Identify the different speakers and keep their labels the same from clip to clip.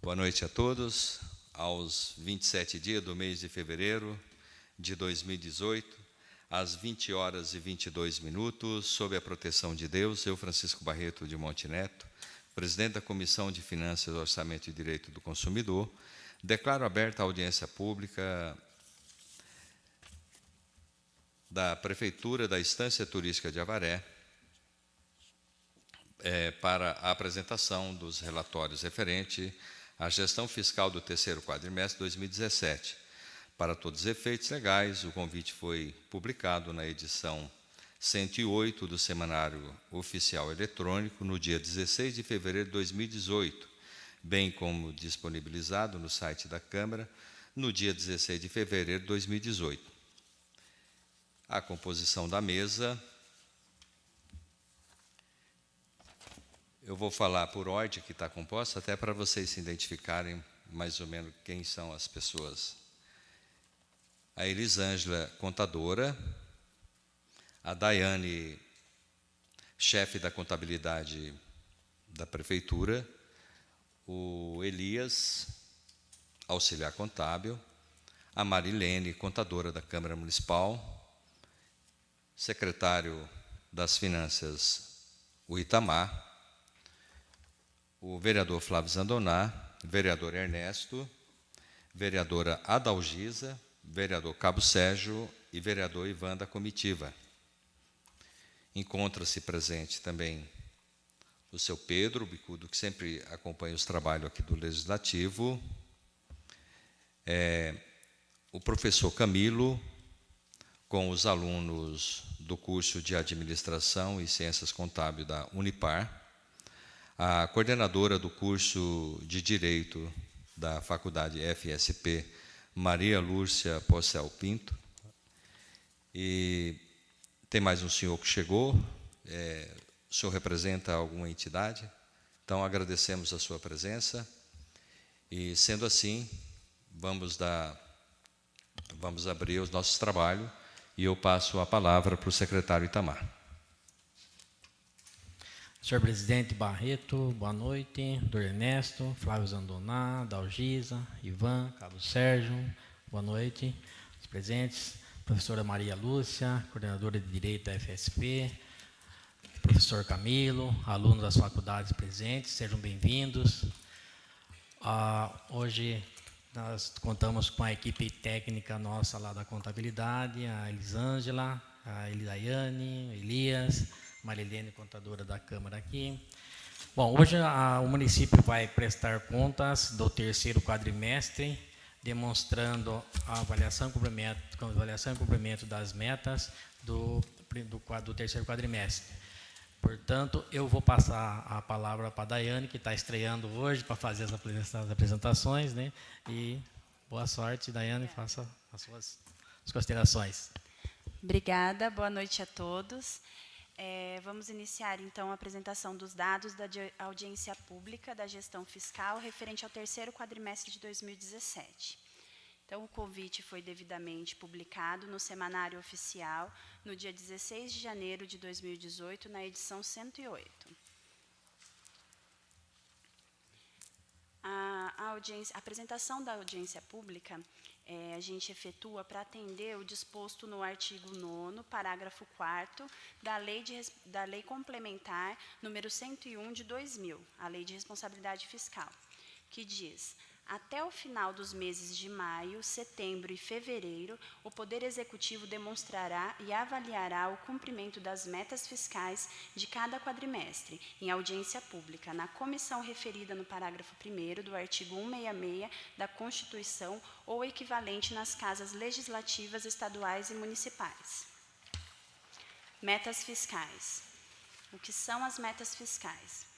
Speaker 1: Boa noite a todos. Aos 27 dias do mês de fevereiro de 2018, às 20 horas e 22 minutos, sob a proteção de Deus, eu, Francisco Barreto de Monte Neto, presidente da Comissão de Finanças, Orçamento e Direito do Consumidor, declaro aberta a audiência pública da Prefeitura da Estância Turística de Avaré, para a apresentação dos relatórios referentes à gestão fiscal do terceiro quadrimestre de 2017. Para todos os efeitos legais, o convite foi publicado na edição 108 do Semanário Oficial Eletrônico no dia 16 de fevereiro de 2018, bem como disponibilizado no site da Câmara no dia 16 de fevereiro de 2018. A composição da mesa. Eu vou falar por ordem que está composta, até para vocês se identificarem mais ou menos quem são as pessoas. A Elisângela, contadora. A Daiane, chefe da contabilidade da Prefeitura. O Elias, auxiliar contábil. A Marilene, contadora da Câmara Municipal. Secretário das Finanças, o Itamar. O vereador Flávio Zandoná, vereador Ernesto, vereadora Adalgisa, vereador Cabo Sérgio e vereador Ivan da comitiva. Encontra-se presente também o seu Pedro Bicudo, que sempre acompanha os trabalhos aqui do Legislativo, o professor Camilo, com os alunos do curso de Administração e Ciências Contábeis da Unipar, a coordenadora do curso de Direito da Faculdade FSP, Maria Lúcia Porcel Pinto. E tem mais um senhor que chegou. O senhor representa alguma entidade? Então, agradecemos a sua presença. E, sendo assim, vamos abrir os nossos trabalhos. E eu passo a palavra para o secretário Itamar.
Speaker 2: Senhor presidente Barreto, boa noite. Doutor Ernesto, Flávio Zandoná, Dalgisa, Ivan, Cabo Sérgio, boa noite. Os presentes, professora Maria Lúcia, coordenadora de Direito da FSP, professor Camilo, alunos das faculdades presentes, sejam bem-vindos. Hoje nós contamos com a equipe técnica nossa lá da contabilidade, a Elisângela, a Elidaiane, Elias, Marilene, contadora da Câmara aqui. Bom, hoje o município vai prestar contas do terceiro quadrimestre, demonstrando a avaliação e cumprimento das metas do terceiro quadrimestre. Portanto, eu vou passar a palavra para a Daiane, que está estreando hoje para fazer as apresentações, né? E boa sorte, Daiane, faça as suas considerações.
Speaker 3: Obrigada, boa noite a todos. Vamos iniciar, então, a apresentação dos dados da audiência pública da gestão fiscal referente ao terceiro quadrimestre de 2017. Então, o convite foi devidamente publicado no Semanário Oficial no dia 16 de janeiro de 2018, na edição 108. A apresentação da audiência pública a gente efetua para atender o disposto no artigo 9º, parágrafo 4º, da Lei Complementar número 101 de 2000, a Lei de Responsabilidade Fiscal, que diz: até o final dos meses de maio, setembro e fevereiro, o Poder Executivo demonstrará e avaliará o cumprimento das metas fiscais de cada quadrimestre, em audiência pública, na comissão referida no parágrafo 1º do artigo 166 da Constituição ou equivalente nas casas legislativas estaduais e municipais. Metas fiscais. O que são as metas fiscais?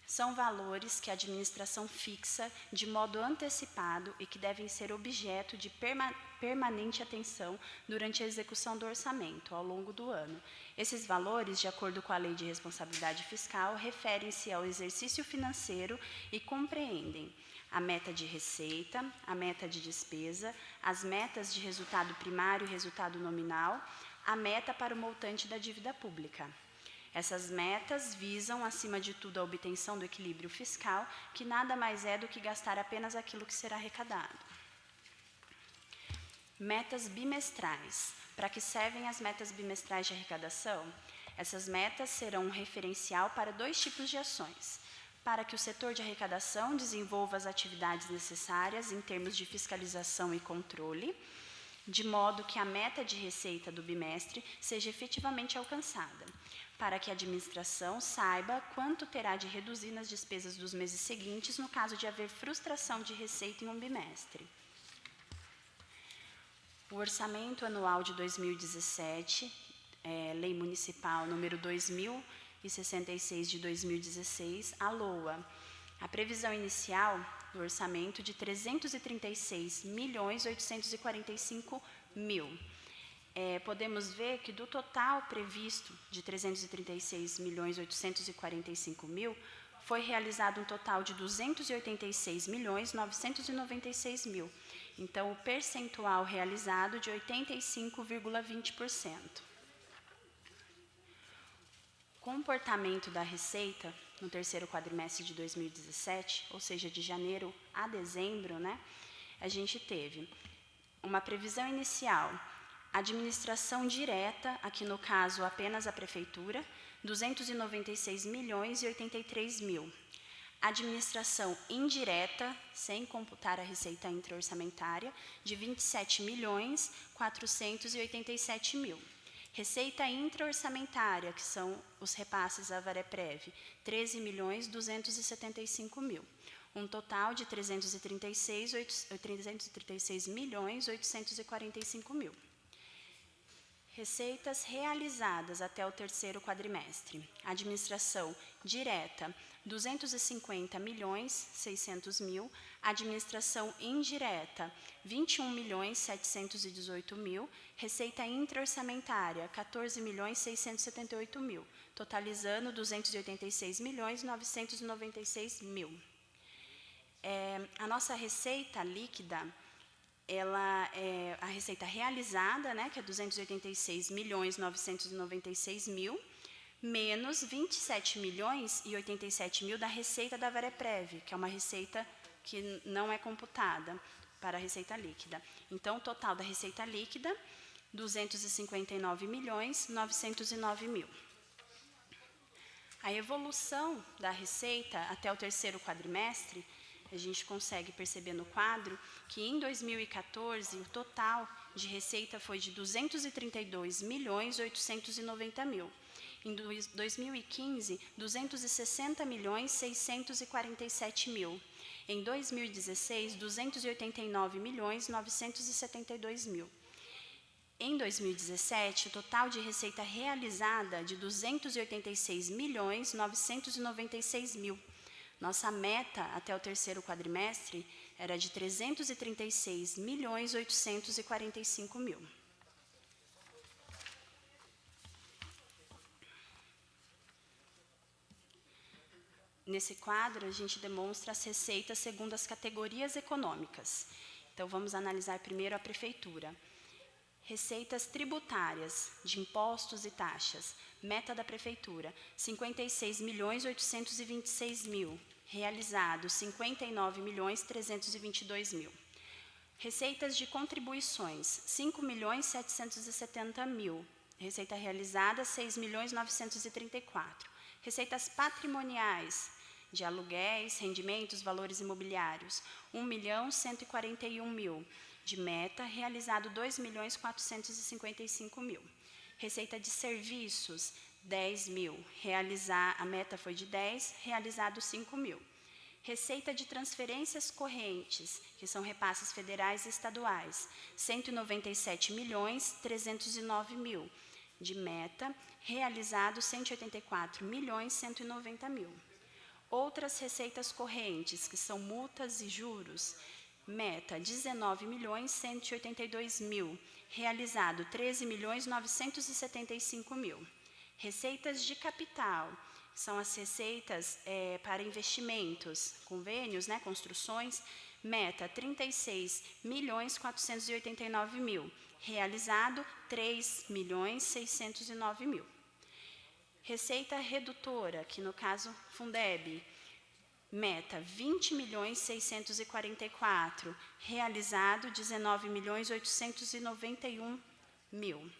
Speaker 3: São valores que a administração fixa de modo antecipado e que devem ser objeto de permanente atenção durante a execução do orçamento, ao longo do ano. Esses valores, de acordo com a Lei de Responsabilidade Fiscal, referem-se ao exercício financeiro e compreendem a meta de receita, a meta de despesa, as metas de resultado primário e resultado nominal, a meta para o montante da dívida pública. Essas metas visam, acima de tudo, a obtenção do equilíbrio fiscal, que nada mais é do que gastar apenas aquilo que será arrecadado. Metas bimestrais. Para que servem as metas bimestrais de arrecadação? Essas metas serão um referencial para 2 tipos de ações. Para que o setor de arrecadação desenvolva as atividades necessárias em termos de fiscalização e controle, de modo que a meta de receita do bimestre seja efetivamente alcançada, para que a administração saiba quanto terá de reduzir nas despesas dos meses seguintes no caso de haver frustração de receita em um bimestre. O orçamento anual de 2017, Lei Municipal número 2066 de 2016, a LOA, a previsão inicial do orçamento de 336.845.000. Podemos ver que do total previsto de 336.845.000, foi realizado um total de 286.996.000. Então, o percentual realizado de 85,20%. Comportamento da receita no terceiro quadrimestre de 2017, ou seja, de janeiro a dezembro, né? A gente teve uma previsão inicial, administração direta, aqui no caso apenas a prefeitura, 296.083.000. Administração indireta, sem computar a receita intra-orçamentária, de 27.487.000. Receita intra-orçamentária, que são os repasses à Vareprev, 13.275.000. Um total de 336.845.000. Receitas realizadas até o terceiro quadrimestre. Administração direta, 250.600.000. Administração indireta, 21.718.000. Receita intra-orçamentária, 14.678.000, totalizando 286.996.000. A nossa receita líquida, ela é a receita realizada, né, que é 286.996.000, menos 27.087.000 da receita da Vareprev, que é uma receita que não é computada para a receita líquida. Então, o total da receita líquida, 259.909.000. A evolução da receita até o terceiro quadrimestre, a gente consegue perceber no quadro que em 2014 o total de receita foi de 232.890.000. Em 2015, 260.647.000. Em 2016, 289.972.000. Em 2017, o total de receita realizada de 286.996.000. Nossa meta até o terceiro quadrimestre era de 336.845.000. Nesse quadro, a gente demonstra as receitas segundo as categorias econômicas. Então, vamos analisar primeiro a prefeitura. Receitas tributárias, de impostos e taxas. Meta da prefeitura, 56.826.000. Realizado, 59.322.000. Receitas de contribuições, 5.770.000. Receita realizada, 6.934.000. Receitas patrimoniais, de aluguéis, rendimentos, valores imobiliários, 1.141.000. De meta, realizado 2.455.000. Receita de serviços, 10.000. A meta foi de 10, realizado 5.000. Receita de transferências correntes, que são repasses federais e estaduais, 197.309.000. De meta, realizado 184.190.000. Outras receitas correntes, que são multas e juros, meta 19.182.000, realizado 13.975.000. Receitas de capital, são as receitas para investimentos, convênios, né, construções, meta 36.489.000, realizado 3.609.000. Receita redutora, que no caso Fundeb, meta 20.644.000, realizado 19.891.000.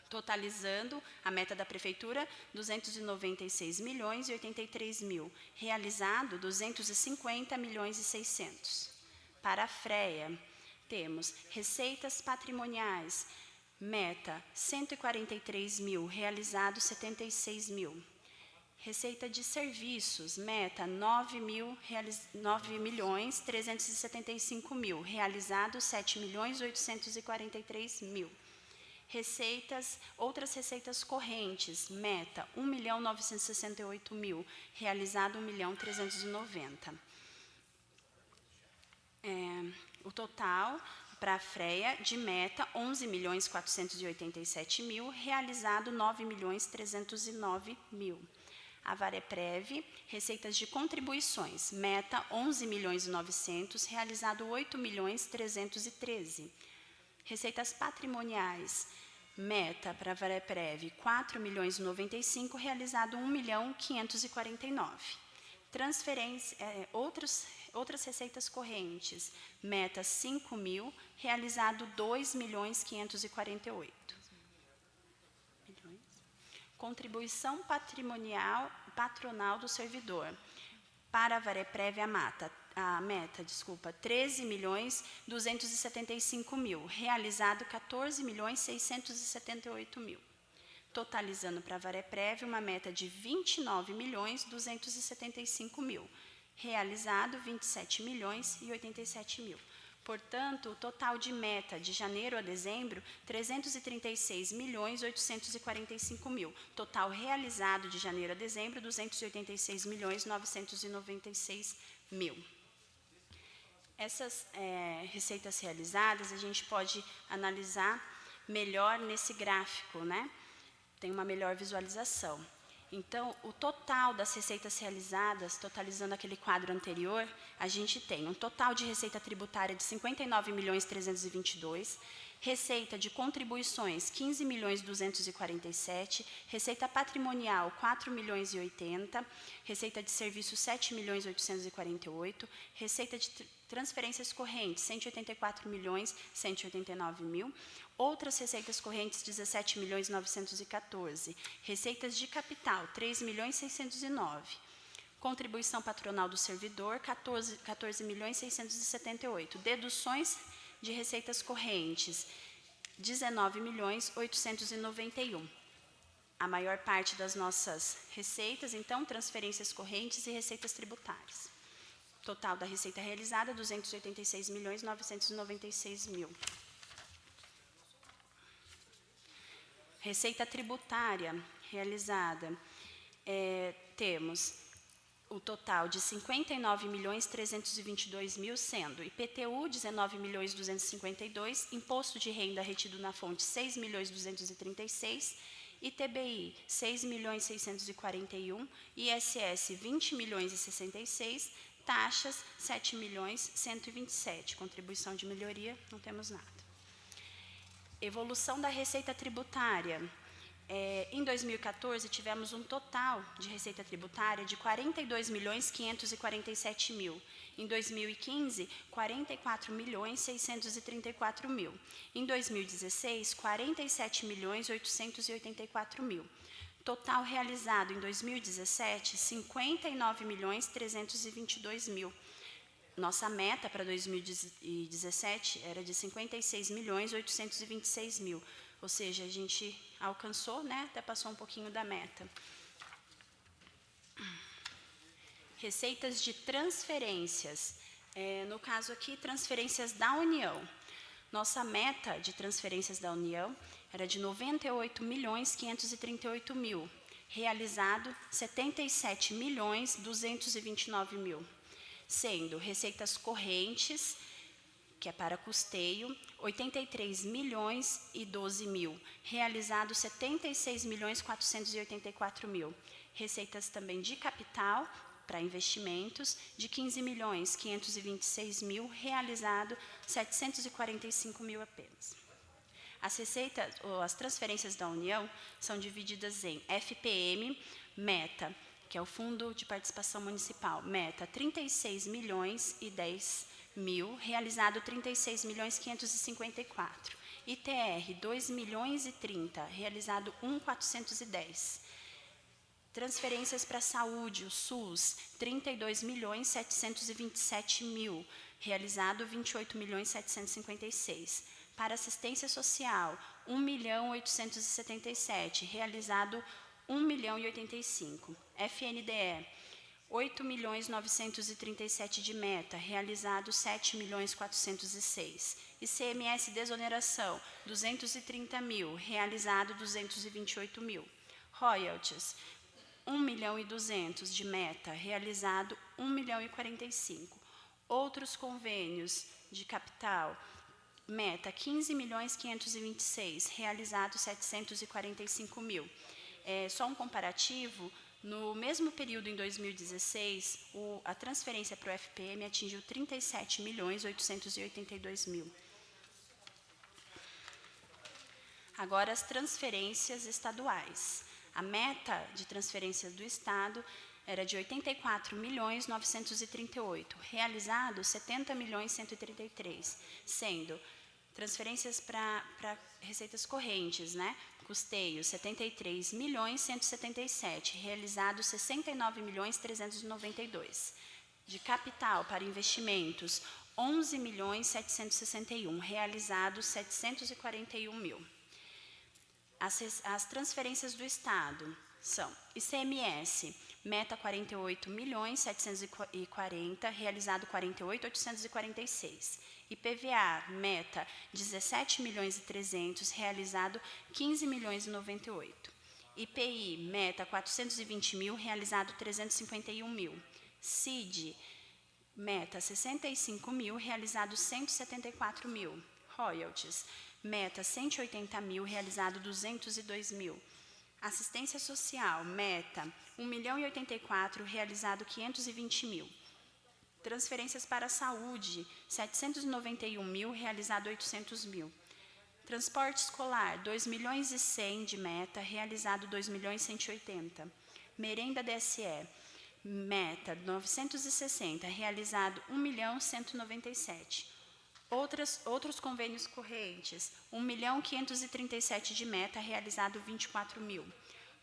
Speaker 3: Totalizando a meta da Prefeitura, 296.083.000, realizado 250.600.000. Para a FREA, temos receitas patrimoniais, meta 143.000, realizado 76.000. Receita de serviços, meta 9.375.000, realizado 7.843.000. Outras receitas correntes, meta 1.968.000, realizado 1.390.000. O total para a FREA de meta 11.487.000, realizado 9.309.000. A Vareprev, receitas de contribuições, meta 11.900.000, realizado 8.313.000. Receitas patrimoniais, meta para a Vareprev 4.095.000, realizado 1.549.000. Outras receitas correntes, meta 5.000, realizado 2.548.000. Contribuição patronal do servidor. Para a Vareprev, a meta 13.275.000, realizado 14.678.000. Totalizando para a Vareprev uma meta de 29.275.000, realizado 27.087.000. Portanto, o total de meta de janeiro a dezembro, 336.845.000. Total realizado de janeiro a dezembro, 286.996.000. Essas receitas realizadas, a gente pode analisar melhor nesse gráfico, né? Tem uma melhor visualização. Então, o total das receitas realizadas, totalizando aquele quadro anterior, a gente tem um total de receita tributária de 59.322.000, receita de contribuições 15.247.000, receita patrimonial 4.080.000, receita de serviços 7.848.000, receita de transferências correntes 184.189.000, outras receitas correntes 17.914.000, receitas de capital 3.609.000, contribuição patronal do servidor 14.678.000, deduções de receitas correntes 19.891.000. A maior parte das nossas receitas, então, transferências correntes e receitas tributárias. Total da receita realizada, 286.996.000. Receita tributária realizada, temos o total de 59.322.000, sendo IPTU 19.252.000, imposto de renda retido na fonte 6.236.000, ITBI 6.641.000, ISS 20.066.000, taxas 7.127.000, contribuição de melhoria, não temos nada. Evolução da receita tributária. Em 2014, tivemos um total de receita tributária de 42.547.000. Em 2015, 44.634.000. Em 2016, 47.884.000. Total realizado em 2017, 59.322.000. Nossa meta para 2017 era de 56.826.000. Ou seja, a gente alcançou, né? Até passou um pouquinho da meta. Receitas de transferências. No caso aqui, transferências da União. Nossa meta de transferências da União era de 98.538.000. Realizado 77.229.000. Sendo receitas correntes, que é para custeio, 83.012.000, realizado 76.484.000. Receitas também de capital, para investimentos, de 15.526.000, realizado 745.000 apenas. As transferências da União são divididas em FPM, meta, que é o Fundo de Participação Municipal, meta 36.010.000, realizado 36.554. ITR, 2.030.000, realizado 1.410. Transferências para a saúde, o SUS, 32.727.000, realizado 28.756. Para assistência social, 1.877.000, realizado 1.085. FNDE, 8.937.000 de meta, realizado 7.406. ICMS desoneração, 230.000, realizado 228.000. Royalties, 1.200.000 de meta, realizado 1.045. Outros convênios de capital, meta 15.526.000, realizado 745.000. Só um comparativo, no mesmo período em 2016, a transferência para o FPM atingiu 37.882.000. Agora as transferências estaduais. A meta de transferências do Estado era de 84.938.000, realizado 70.133.000, sendo transferências para receitas correntes, né? Custeio, 73.177.000, realizado 69.392.000. De capital para investimentos, 11.761.000, realizado 741.000. As transferências do Estado são ICMS, meta 48.740.000, realizado 48.846. IPVA, meta 17.300.000, realizado 15.098. IPI, meta 420.000, realizado 351.000. CID, meta 65.000, realizado 174.000. Royalties, meta 180.000, realizado 202.000. Assistência social, meta 1.084.000, realizado 520.000. Transferências para a saúde, 791.000, realizado 800.000. Transporte escolar, 2.100.000 de meta, realizado 2.180.000. Merenda DSE, meta 960, realizado 1.197.000. Outros convênios correntes, 1.537.000 de meta, realizado 24.000.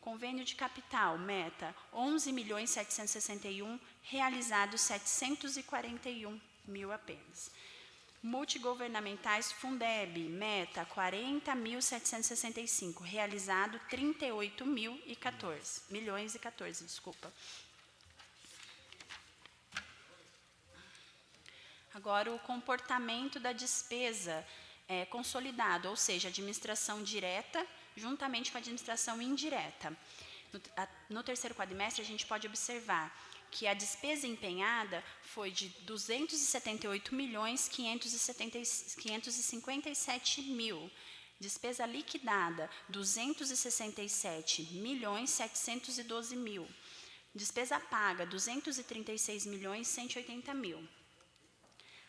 Speaker 3: Convênio de capital, meta 11.761.000, realizado 741.000 apenas. Multigovernamentais, Fundeb, meta 40.765, realizado 38.014, desculpa. Agora, o comportamento da despesa consolidado, ou seja, administração direta juntamente com a administração indireta. No terceiro quadrimestre, a gente pode observar que a despesa empenhada foi de 278.557.000. Despesa liquidada, 267.712.000. Despesa paga, 236.180.000.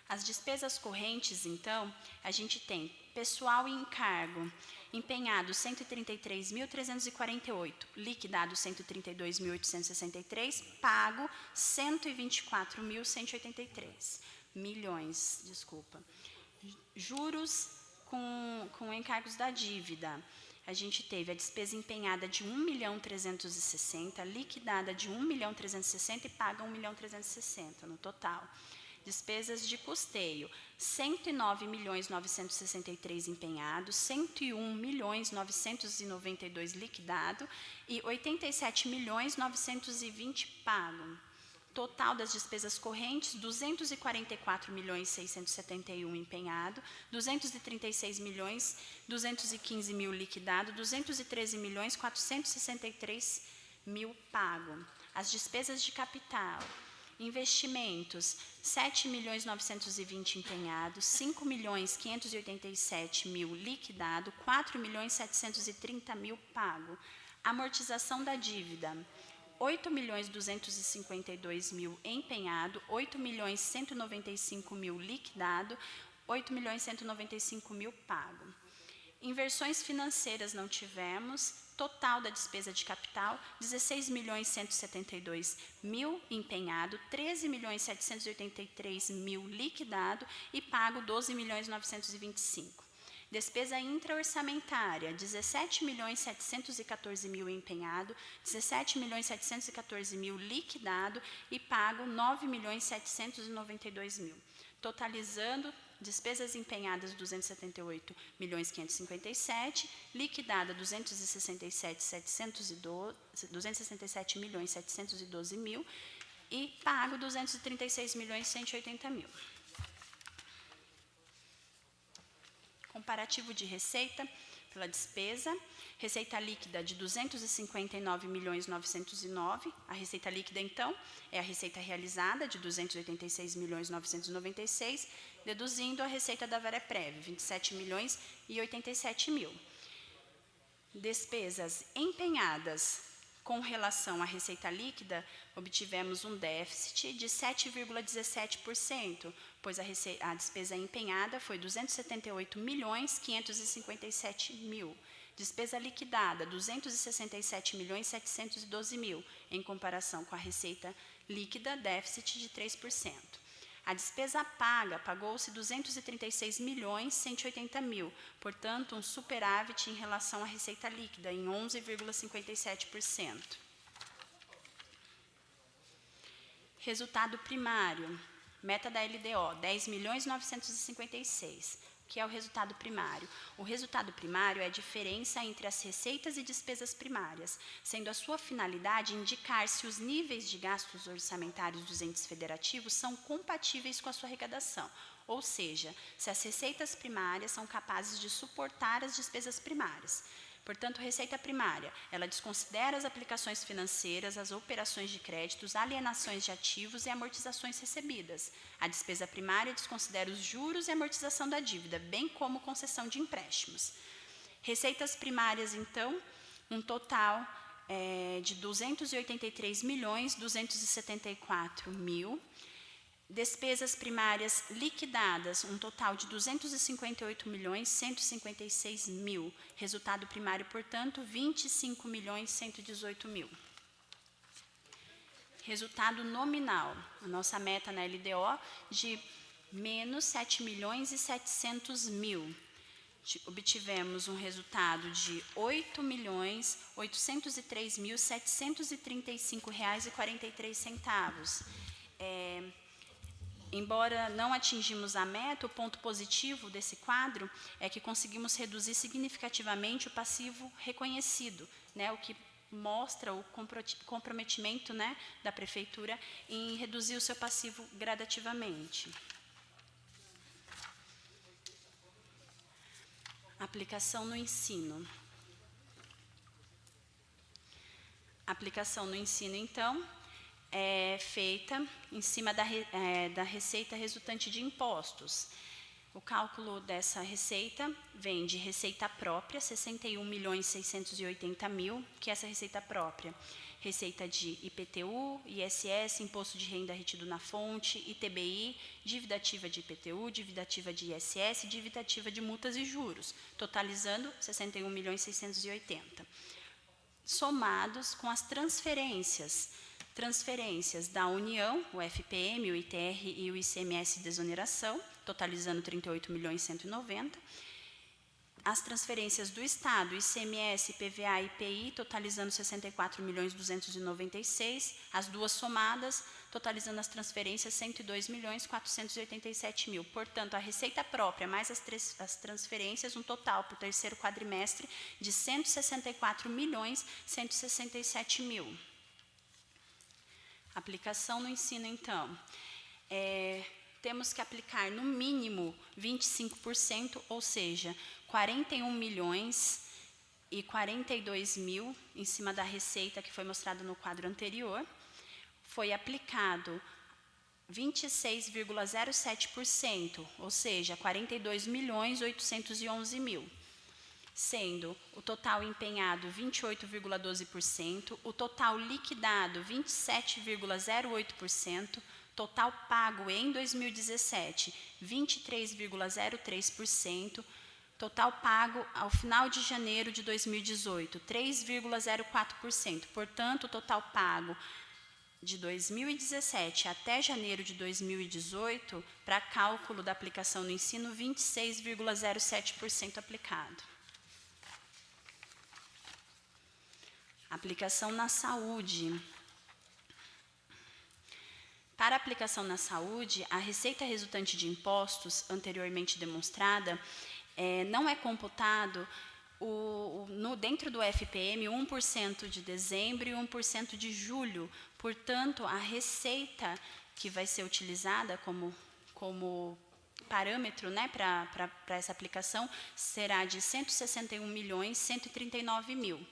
Speaker 3: As despesas correntes, então, a gente tem pessoal e encargo, empenhado 133.348, liquidado 132.863, pago 124.183 milhões, desculpa. Juros com encargos da dívida. A gente teve a despesa empenhada de 1.360.000, liquidada de 1.360.000 e paga 1.360.000 no total. Despesas de custeio, 109.963 empenhados, 101.992 liquidado e 87.920 pago. Total das despesas correntes, 244.671 empenhado, 236.215.000 liquidado, 213.463.000 pago. As despesas de capital, investimentos, 7.920.000 empenhados, 5.587.000 liquidado, 4.730.000 pago. Amortização da dívida, 8.252.000 empenhado, 8.195.000 liquidado, 8.195.000 pago. Inversões financeiras não tivemos. Total da despesa de capital, 16.172.000 empenhado, 13.783.000 liquidado e pago 12.925.000. Despesa intra-orçamentária, 17.714.000 empenhado, 17.714.000 liquidado e pago 9.792.000. Totalizando despesas empenhadas 278.557.000, liquidada 267.712.000 e pago 236.180.000. Comparativo de receita pela despesa. Receita líquida de 259.909.000. A receita líquida, então, é a receita realizada de 286.996.000, deduzindo a receita da Vereprev, 27.087.000. Despesas empenhadas com relação à receita líquida, obtivemos um déficit de 7,17%, pois a despesa empenhada foi 278.557.000. Despesa liquidada, 267.712.000, em comparação com a receita líquida, déficit de 3%. A despesa paga, pagou-se 236.180.000, portanto, um superávit em relação à receita líquida, em 11,57%. Resultado primário, meta da LDO, 10.956.000. O que é o resultado primário? O resultado primário é a diferença entre as receitas e despesas primárias, sendo a sua finalidade indicar se os níveis de gastos orçamentários dos entes federativos são compatíveis com a sua arrecadação, ou seja, se as receitas primárias são capazes de suportar as despesas primárias. Portanto, receita primária, ela desconsidera as aplicações financeiras, as operações de créditos, alienações de ativos e amortizações recebidas. A despesa primária desconsidera os juros e amortização da dívida, bem como concessão de empréstimos. Receitas primárias, então, um total de 283.274.000. Despesas primárias liquidadas, um total de 258.156.000. Resultado primário, portanto, 25.118.000. Resultado nominal, a nossa meta na LDO de menos 7.700.000. Obtivemos um resultado de R$ 8.803.735,43. Embora não atingimos a meta, o ponto positivo desse quadro é que conseguimos reduzir significativamente o passivo reconhecido, né, o que mostra o comprometimento, né, da prefeitura em reduzir o seu passivo gradativamente. Aplicação no ensino. Aplicação no ensino, então, é feita em cima da receita resultante de impostos. O cálculo dessa receita vem de receita própria, 61.680.000, que é essa receita própria. Receita de IPTU, ISS, Imposto de Renda Retido na Fonte, ITBI, dívida ativa de IPTU, dívida ativa de ISS, dívida ativa de multas e juros, totalizando 61.680.000. Somados com as transferências da União, o FPM, o ITR e o ICMS de desoneração, totalizando 38.190.000. As transferências do Estado, ICMS, IPVA e IPI, totalizando 64.296.000. As duas somadas, totalizando as transferências 102.487.000. Portanto, a receita própria mais as transferências, um total para o terceiro quadrimestre de 164.167.000. Aplicação no ensino, então. Temos que aplicar no mínimo 25%, ou seja, 41.042.000 em cima da receita que foi mostrada no quadro anterior. Foi aplicado 26,07%, ou seja, 42.811.000. Sendo o total empenhado 28,12%, o total liquidado 27,08%, total pago em 2017 23,03%, Total pago ao final de janeiro de 2018, 3,04%. Portanto, o total pago de 2017 até janeiro de 2018, para cálculo da aplicação no ensino, 26,07% aplicado. Aplicação na saúde. Para aplicação na saúde, a receita resultante de impostos, anteriormente demonstrada, não é computado dentro do FPM 1% de dezembro e 1% de julho. Portanto, a receita que vai ser utilizada como parâmetro, né, para essa aplicação será de 161.139.000.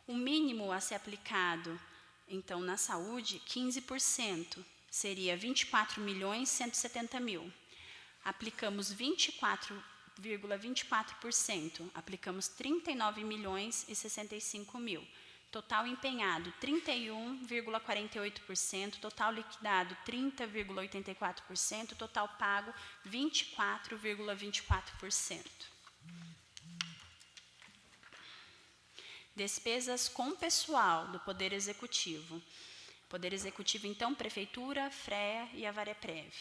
Speaker 3: O mínimo a ser aplicado, então, na saúde, 15%, seria 24.170.000. Aplicamos 24,24%, aplicamos 39.065.000. Total empenhado, 31,48%, total liquidado, 30,84%, total pago, 24,24%. Despesas com pessoal do Poder Executivo. Poder Executivo, então, Prefeitura, FREA e a Vareprev.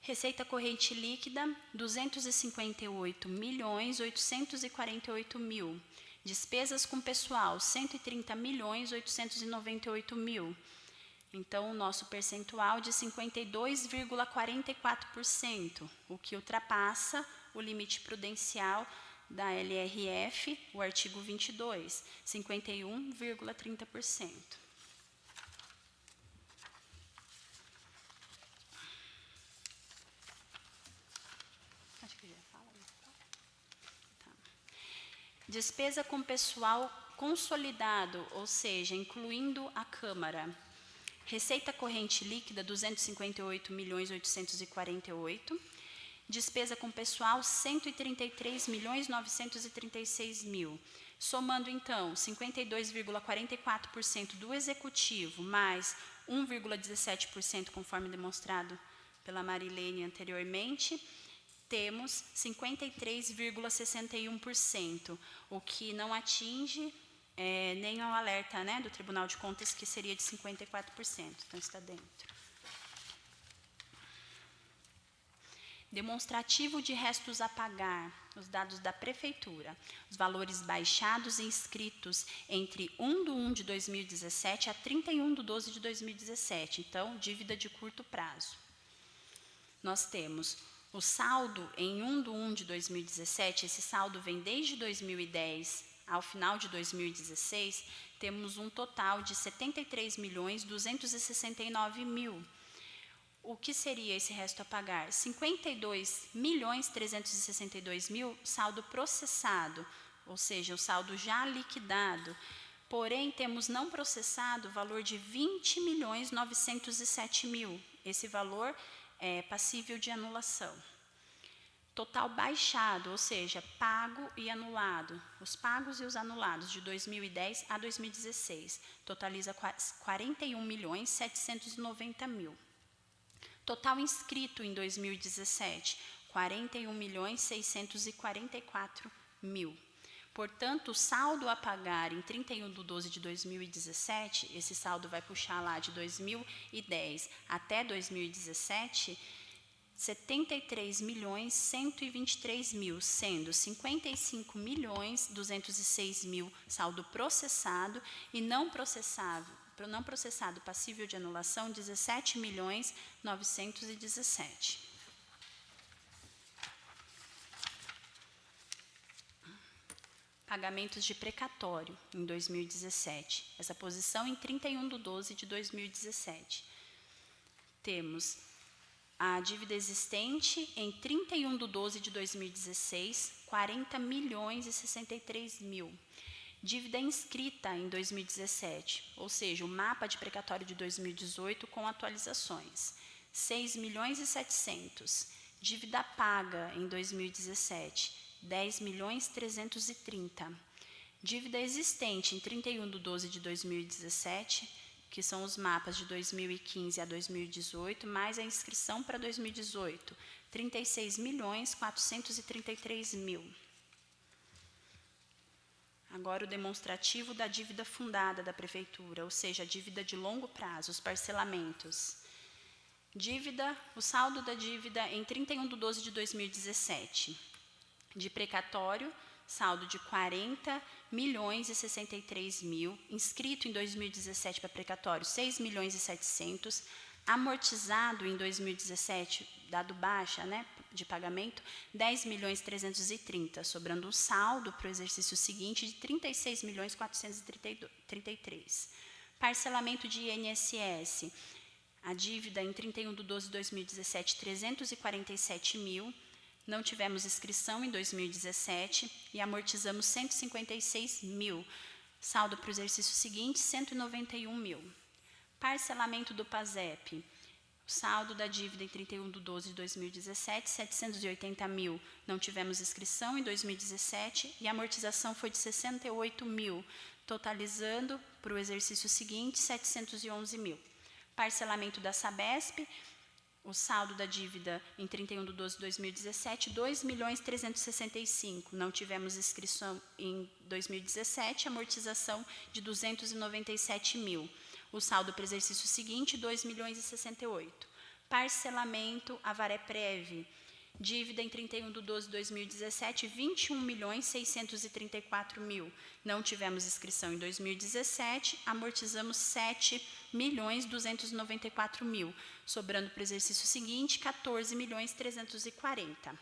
Speaker 3: Receita corrente líquida, 258.848.000. Despesas com pessoal, 130.898.000. Então, o nosso percentual de 52,44%, o que ultrapassa o limite prudencial da LRF, o artigo 22, 51,30%. Acho que já fala. Tá. Despesa com pessoal consolidado, ou seja, incluindo a Câmara. Receita corrente líquida, 258.848.000. Despesa com pessoal, 133.936.000. Somando, então, 52,44% do Executivo, mais 1,17%, conforme demonstrado pela Marilene anteriormente, temos 53,61%, o que não atinge nem o alerta, né, do Tribunal de Contas, que seria de 54%. Então, está dentro. Demonstrativo de restos a pagar, os dados da Prefeitura. Os valores baixados e inscritos entre 1/1 de 2017 a 31/12 de 2017. Então, dívida de curto prazo. Nós temos o saldo em 1/1 de 2017, esse saldo vem desde 2010 ao final de 2016, temos um total de 73.269.000. O que seria esse resto a pagar? 52.362.000 saldo processado, ou seja, o saldo já liquidado. Porém, temos não processado o valor de 20.907.000. Esse valor é passível de anulação. Total baixado, ou seja, pago e anulado. Os pagos e os anulados de 2010 a 2016 totaliza 41.790.000. Total inscrito em 2017, 41.644.000. Portanto, o saldo a pagar em 31/12 de 2017, esse saldo vai puxar lá de 2010 até 2017, 73.123.000, sendo 55.206.000 saldo processado e não processado passível de anulação, 17.917. Pagamentos de precatório em 2017. Essa posição em 31/12 de 2017. Temos a dívida existente em 31/12 de 2016, 40.063.000. Dívida inscrita em 2017, ou seja, o mapa de precatório de 2018 com atualizações, 6.700.000. Dívida paga em 2017, 10.330.000. Dívida existente em 31/12 de 2017, que são os mapas de 2015 a 2018, mais a inscrição para 2018, 36.433.000. Agora o demonstrativo da dívida fundada da Prefeitura, ou seja, a dívida de longo prazo, os parcelamentos. Dívida, o saldo da dívida em 31/12/2017. De precatório, saldo de 40.063.000, inscrito em 2017 para precatório 6.700.000, amortizado em 2017, dado baixa, né, de pagamento, 10.330.000, sobrando um saldo para o exercício seguinte de 36.433.000. Parcelamento de INSS, a dívida em 31/12/2017, 347.000, não tivemos inscrição em 2017 e amortizamos 156.000, saldo para o exercício seguinte, 191.000. Parcelamento do PASEP, o saldo da dívida em 31/12/2017, 780.000, não tivemos inscrição em 2017 e a amortização foi de 68.000, totalizando para o exercício seguinte, 711.000. Parcelamento da Sabesp, o saldo da dívida em 31/12/2017, 2.365.000, não tivemos inscrição em 2017, amortização de 297.000. O saldo para o exercício seguinte, 2.068.000. Parcelamento Avareprev, dívida em 31/12/2017, 21.634.000. Não tivemos inscrição em 2017, amortizamos 7.294.000, sobrando para o exercício seguinte, 14.340.000.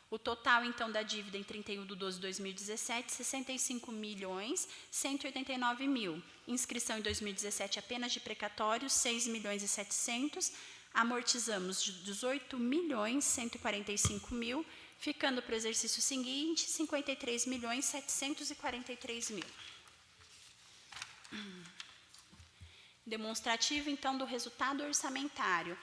Speaker 3: O total, então, da dívida em 31/12/2017, 65.189.000. Inscrição em 2017 apenas de precatório, 6.700.000. Amortizamos de 18.145.000, ficando para o exercício seguinte, 53.743.000. Demonstrativo, então, do resultado orçamentário.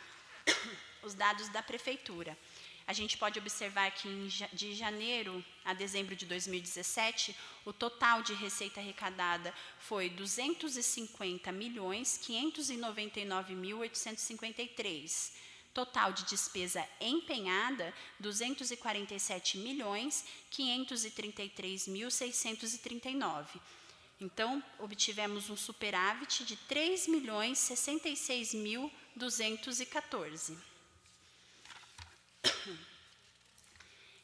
Speaker 3: Os dados da Prefeitura. A gente pode observar que de janeiro a dezembro de 2017, o total de receita arrecadada foi 250.599.853. Total de despesa empenhada, 247.533.639. Então, obtivemos um superávit de 3.066.214.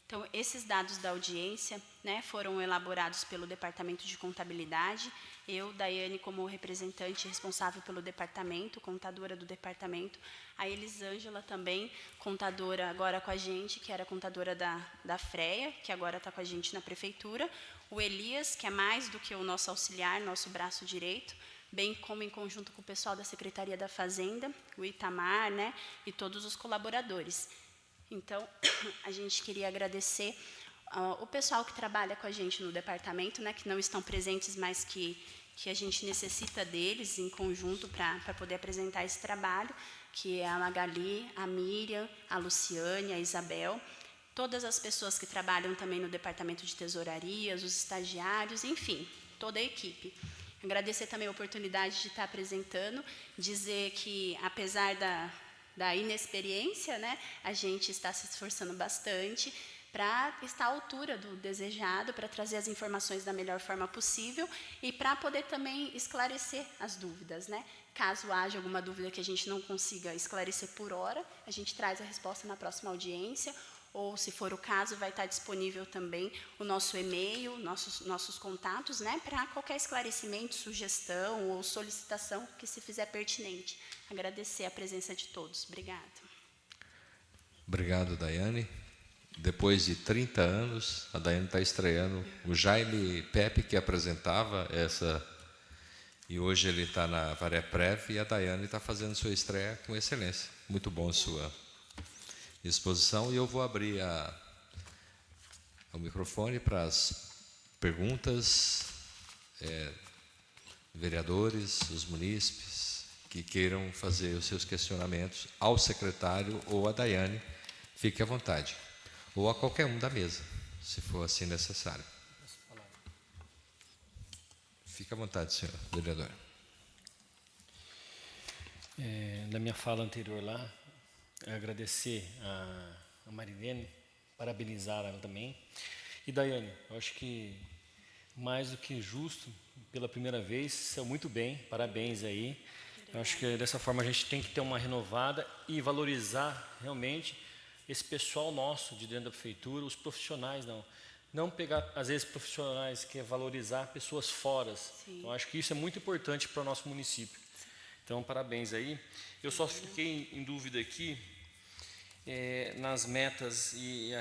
Speaker 3: Então, esses dados da audiência, né, foram elaborados pelo Departamento de Contabilidade. Eu, Daiane, como representante responsável pelo departamento, contadora do departamento. A Elisângela também, contadora agora com a gente, que era contadora da FREA, que agora está com a gente na Prefeitura. O Elias, que é mais do que o nosso auxiliar, nosso braço direito, bem como em conjunto com o pessoal da Secretaria da Fazenda, o Itamar, né, e todos os colaboradores. Então, a gente queria agradecer o pessoal que trabalha com a gente no departamento, né, que não estão presentes, mas que a gente necessita deles em conjunto para poder apresentar esse trabalho, que é a Magali, a Miriam, a Luciane, a Isabel, todas as pessoas que trabalham também no departamento de tesourarias, os estagiários, enfim, toda a equipe. Agradecer também a oportunidade de estar apresentando, dizer que, apesar da inexperiência, né, a gente está se esforçando bastante para estar à altura do desejado, para trazer as informações da melhor forma possível e para poder também esclarecer as dúvidas, né? Caso haja alguma dúvida que a gente não consiga esclarecer por hora, a gente traz a resposta na próxima audiência, ou, se for o caso, vai estar disponível também o nosso e-mail, nossos contatos, né, para qualquer esclarecimento, sugestão ou solicitação que se fizer pertinente. Agradecer a presença de todos. Obrigada.
Speaker 1: Obrigado, Daiane. Depois de 30 anos, a Daiane está estreando. O Jaime Pepe, que apresentava essa, e hoje ele está na Avareprev, e a Daiane está fazendo sua estreia com excelência. Muito bom a sua exposição. E eu vou abrir o microfone para as perguntas, vereadores, os munícipes, que queiram fazer os seus questionamentos ao secretário ou à Daiane, fique à vontade. Ou a qualquer um da mesa, se for assim necessário. Fique à vontade, senhor vereador.
Speaker 4: Na minha fala anterior lá, agradecer a Marilene, parabenizar ela também. E Daiane, eu acho que mais do que justo, pela primeira vez, saiu muito bem, parabéns aí. Eu acho que dessa forma a gente tem que ter uma renovada e valorizar realmente esse pessoal nosso de dentro da prefeitura, os profissionais não pegar, às vezes, profissionais que é valorizar pessoas fora. Então, acho que isso é muito importante para o nosso município. Então, parabéns aí. Eu só fiquei em dúvida aqui, nas metas e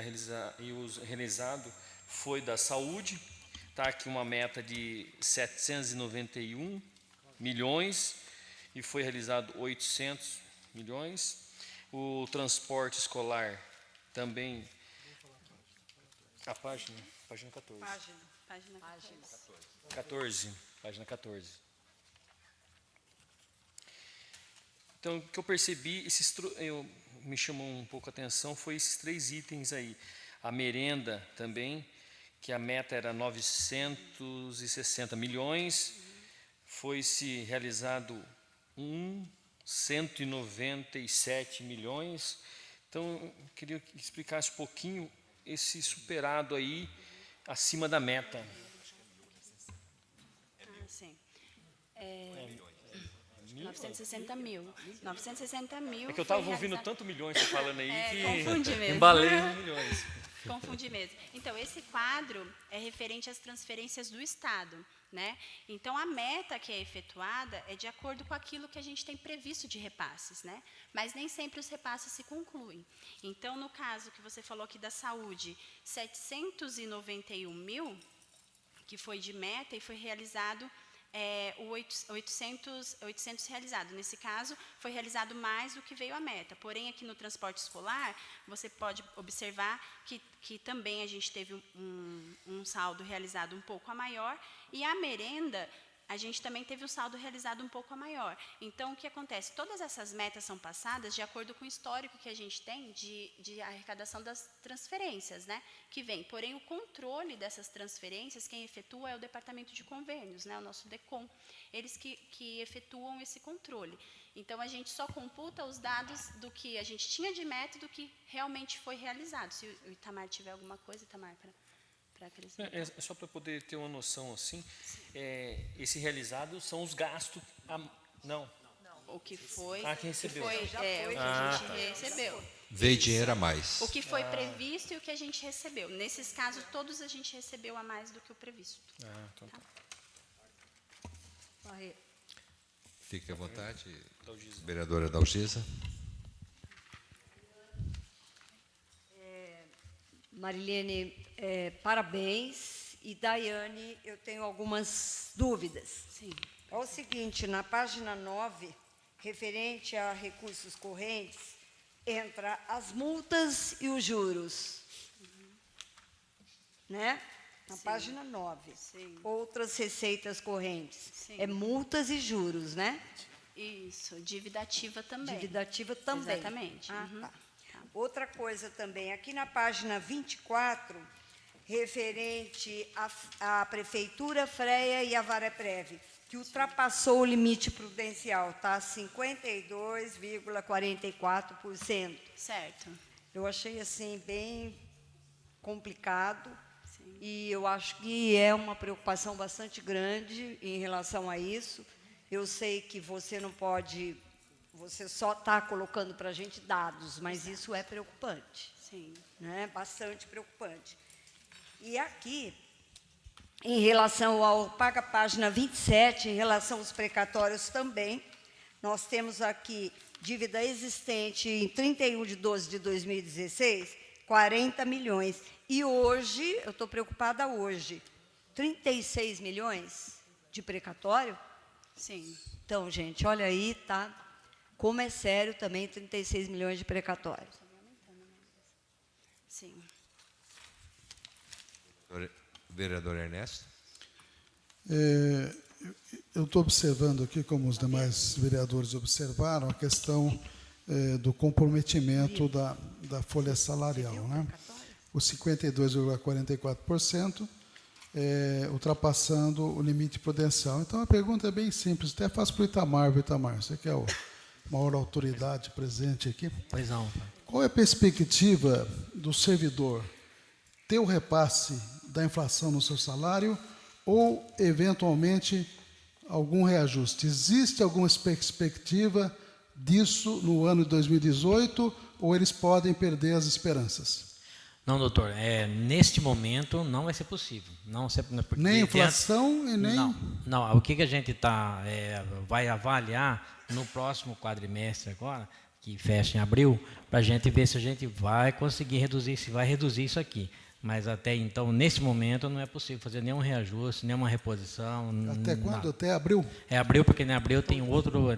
Speaker 4: o realizado foi da saúde. Está aqui uma meta de 791 milhões e foi realizado 800 milhões. O transporte escolar também... A página 14.
Speaker 3: Página
Speaker 4: página 14. Então, o que eu percebi, me chamou um pouco a atenção, foi esses 3 itens aí. A merenda também, que a meta era 960 milhões, foi-se realizado 197 milhões. Então, eu queria que explicasse um pouquinho esse superado aí acima da meta.
Speaker 3: Sim. 960 mil. 960 mil.
Speaker 4: É que eu estava ouvindo tanto milhões você falando aí que
Speaker 3: confundi mesmo.
Speaker 4: embalei os milhões.
Speaker 3: Confundi mesmo. Então, esse quadro é referente às transferências do Estado, né? Então, a meta que é efetuada é de acordo com aquilo que a gente tem previsto de repasses, né? Mas nem sempre os repasses se concluem. Então, no caso que você falou aqui da saúde, 791 mil, que foi de meta e foi realizado... o 800 realizado. Nesse caso, foi realizado mais do que veio a meta. Porém, aqui no transporte escolar, você pode observar que também a gente teve um saldo realizado um pouco a maior, e a merenda, a gente também teve o saldo realizado um pouco a maior. Então, o que acontece? Todas essas metas são passadas de acordo com o histórico que a gente tem de arrecadação das transferências, né, que vem. Porém, o controle dessas transferências, quem efetua é o Departamento de Convênios, né, o nosso DECOM. Eles que efetuam esse controle. Então, a gente só computa os dados do que a gente tinha de meta e do que realmente foi realizado. Se o Itamar tiver alguma coisa, Itamar, para acrescentar.
Speaker 4: É só para poder ter uma noção assim, esse realizado são os gastos. Não.
Speaker 3: O que foi.
Speaker 4: Quem recebeu?
Speaker 3: O que a gente recebeu.
Speaker 1: Veio dinheiro a mais.
Speaker 3: O que foi previsto e o que a gente recebeu. Nesses casos, todos a gente recebeu a mais do que o previsto.
Speaker 4: Então tá.
Speaker 1: Fique à vontade, vereadora Dalgisa.
Speaker 5: Marilene, parabéns. E Daiane, eu tenho algumas dúvidas.
Speaker 3: Sim.
Speaker 5: É o seguinte, na página 9, referente a recursos correntes, entra as multas e os juros. Né? Na página 9.
Speaker 3: Sim.
Speaker 5: Outras receitas correntes.
Speaker 3: Sim.
Speaker 5: É multas e juros, né?
Speaker 3: Isso, dívida ativa também.
Speaker 5: Dívida ativa também.
Speaker 3: Exatamente.
Speaker 5: Tá. Outra coisa também, aqui na página 24, referente à Prefeitura Freia e à Vareprev, que ultrapassou o limite prudencial, está 52,44%.
Speaker 3: Certo.
Speaker 5: Eu achei assim bem complicado.
Speaker 3: Sim.
Speaker 5: E eu acho que é uma preocupação bastante grande em relação a isso. Eu sei que você não pode... Você só está colocando para a gente dados, mas isso é preocupante.
Speaker 3: Sim.
Speaker 5: Né? Bastante preocupante. E aqui, em relação ao página 27, em relação aos precatórios também, nós temos aqui dívida existente em 31/12/2016, 40 milhões. E hoje, eu estou preocupada hoje, 36 milhões de precatório?
Speaker 3: Sim.
Speaker 5: Então, gente, olha aí, tá? Como é sério também 36 milhões de precatório.
Speaker 3: Sim.
Speaker 1: Vereador Ernesto.
Speaker 6: Eu estou observando aqui, como os demais vereadores observaram, a questão do comprometimento da folha salarial, né? Os 52,44%, ultrapassando o limite prudencial. Então, a pergunta é bem simples, até faço para o Itamar. Você que é a maior autoridade presente aqui.
Speaker 2: Pois não.
Speaker 6: Qual é a perspectiva do servidor ter o repasse da inflação no seu salário ou, eventualmente, algum reajuste? Existe alguma perspectiva disso no ano de 2018 ou eles podem perder as esperanças?
Speaker 2: Não, doutor, neste momento não vai ser possível. Porque
Speaker 6: Nem inflação e nem...
Speaker 2: Não, o que a gente vai avaliar no próximo quadrimestre agora, que fecha em abril, para a gente ver se a gente vai conseguir reduzir, se vai reduzir isso aqui. Mas até então, nesse momento, não é possível fazer nenhum reajuste, nenhuma reposição.
Speaker 6: Até quando?
Speaker 2: Nada.
Speaker 6: Até abril?
Speaker 2: É abril, porque em abril tem outro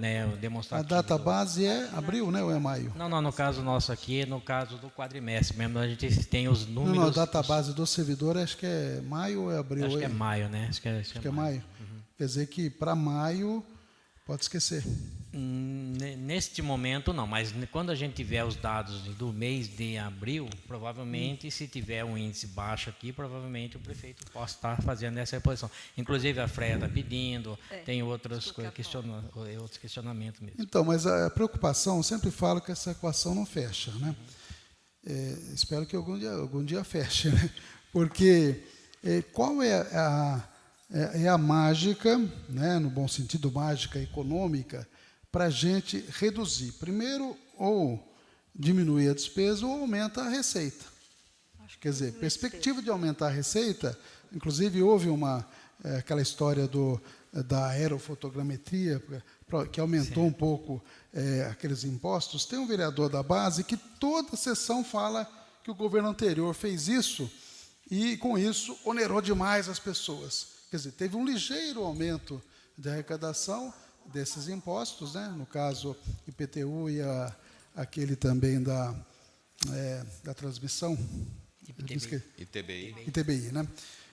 Speaker 2: demonstrativo.
Speaker 6: A data base é abril, né, ou é maio?
Speaker 2: Não, no caso nosso aqui, no caso do quadrimestre mesmo, a gente tem os números...
Speaker 6: Não, a data base do servidor, acho que é maio ou é abril?
Speaker 2: Acho que é maio, né? Acho que é
Speaker 6: maio. Quer dizer que para maio, pode esquecer.
Speaker 2: Neste momento não, mas quando a gente tiver os dados do mês de abril, provavelmente, se tiver um índice baixo aqui, provavelmente o prefeito possa estar fazendo essa reposição. Inclusive a Freia está pedindo, tem outros questionamentos mesmo.
Speaker 6: Então, mas a preocupação, eu sempre falo que essa equação não fecha, né? Espero que algum dia feche, né? Porque qual é a mágica, né, no bom sentido, mágica econômica, para a gente reduzir? Primeiro, ou diminuir a despesa ou aumenta a receita. Quer dizer, perspectiva de aumentar a receita, inclusive houve aquela história da aerofotogrametria, que aumentou um pouco aqueles impostos. Tem um vereador da base que toda sessão fala que o governo anterior fez isso e, com isso, onerou demais as pessoas. Quer dizer, teve um ligeiro aumento de arrecadação desses impostos, né? No caso, IPTU e aquele também da transmissão. ITBI, né?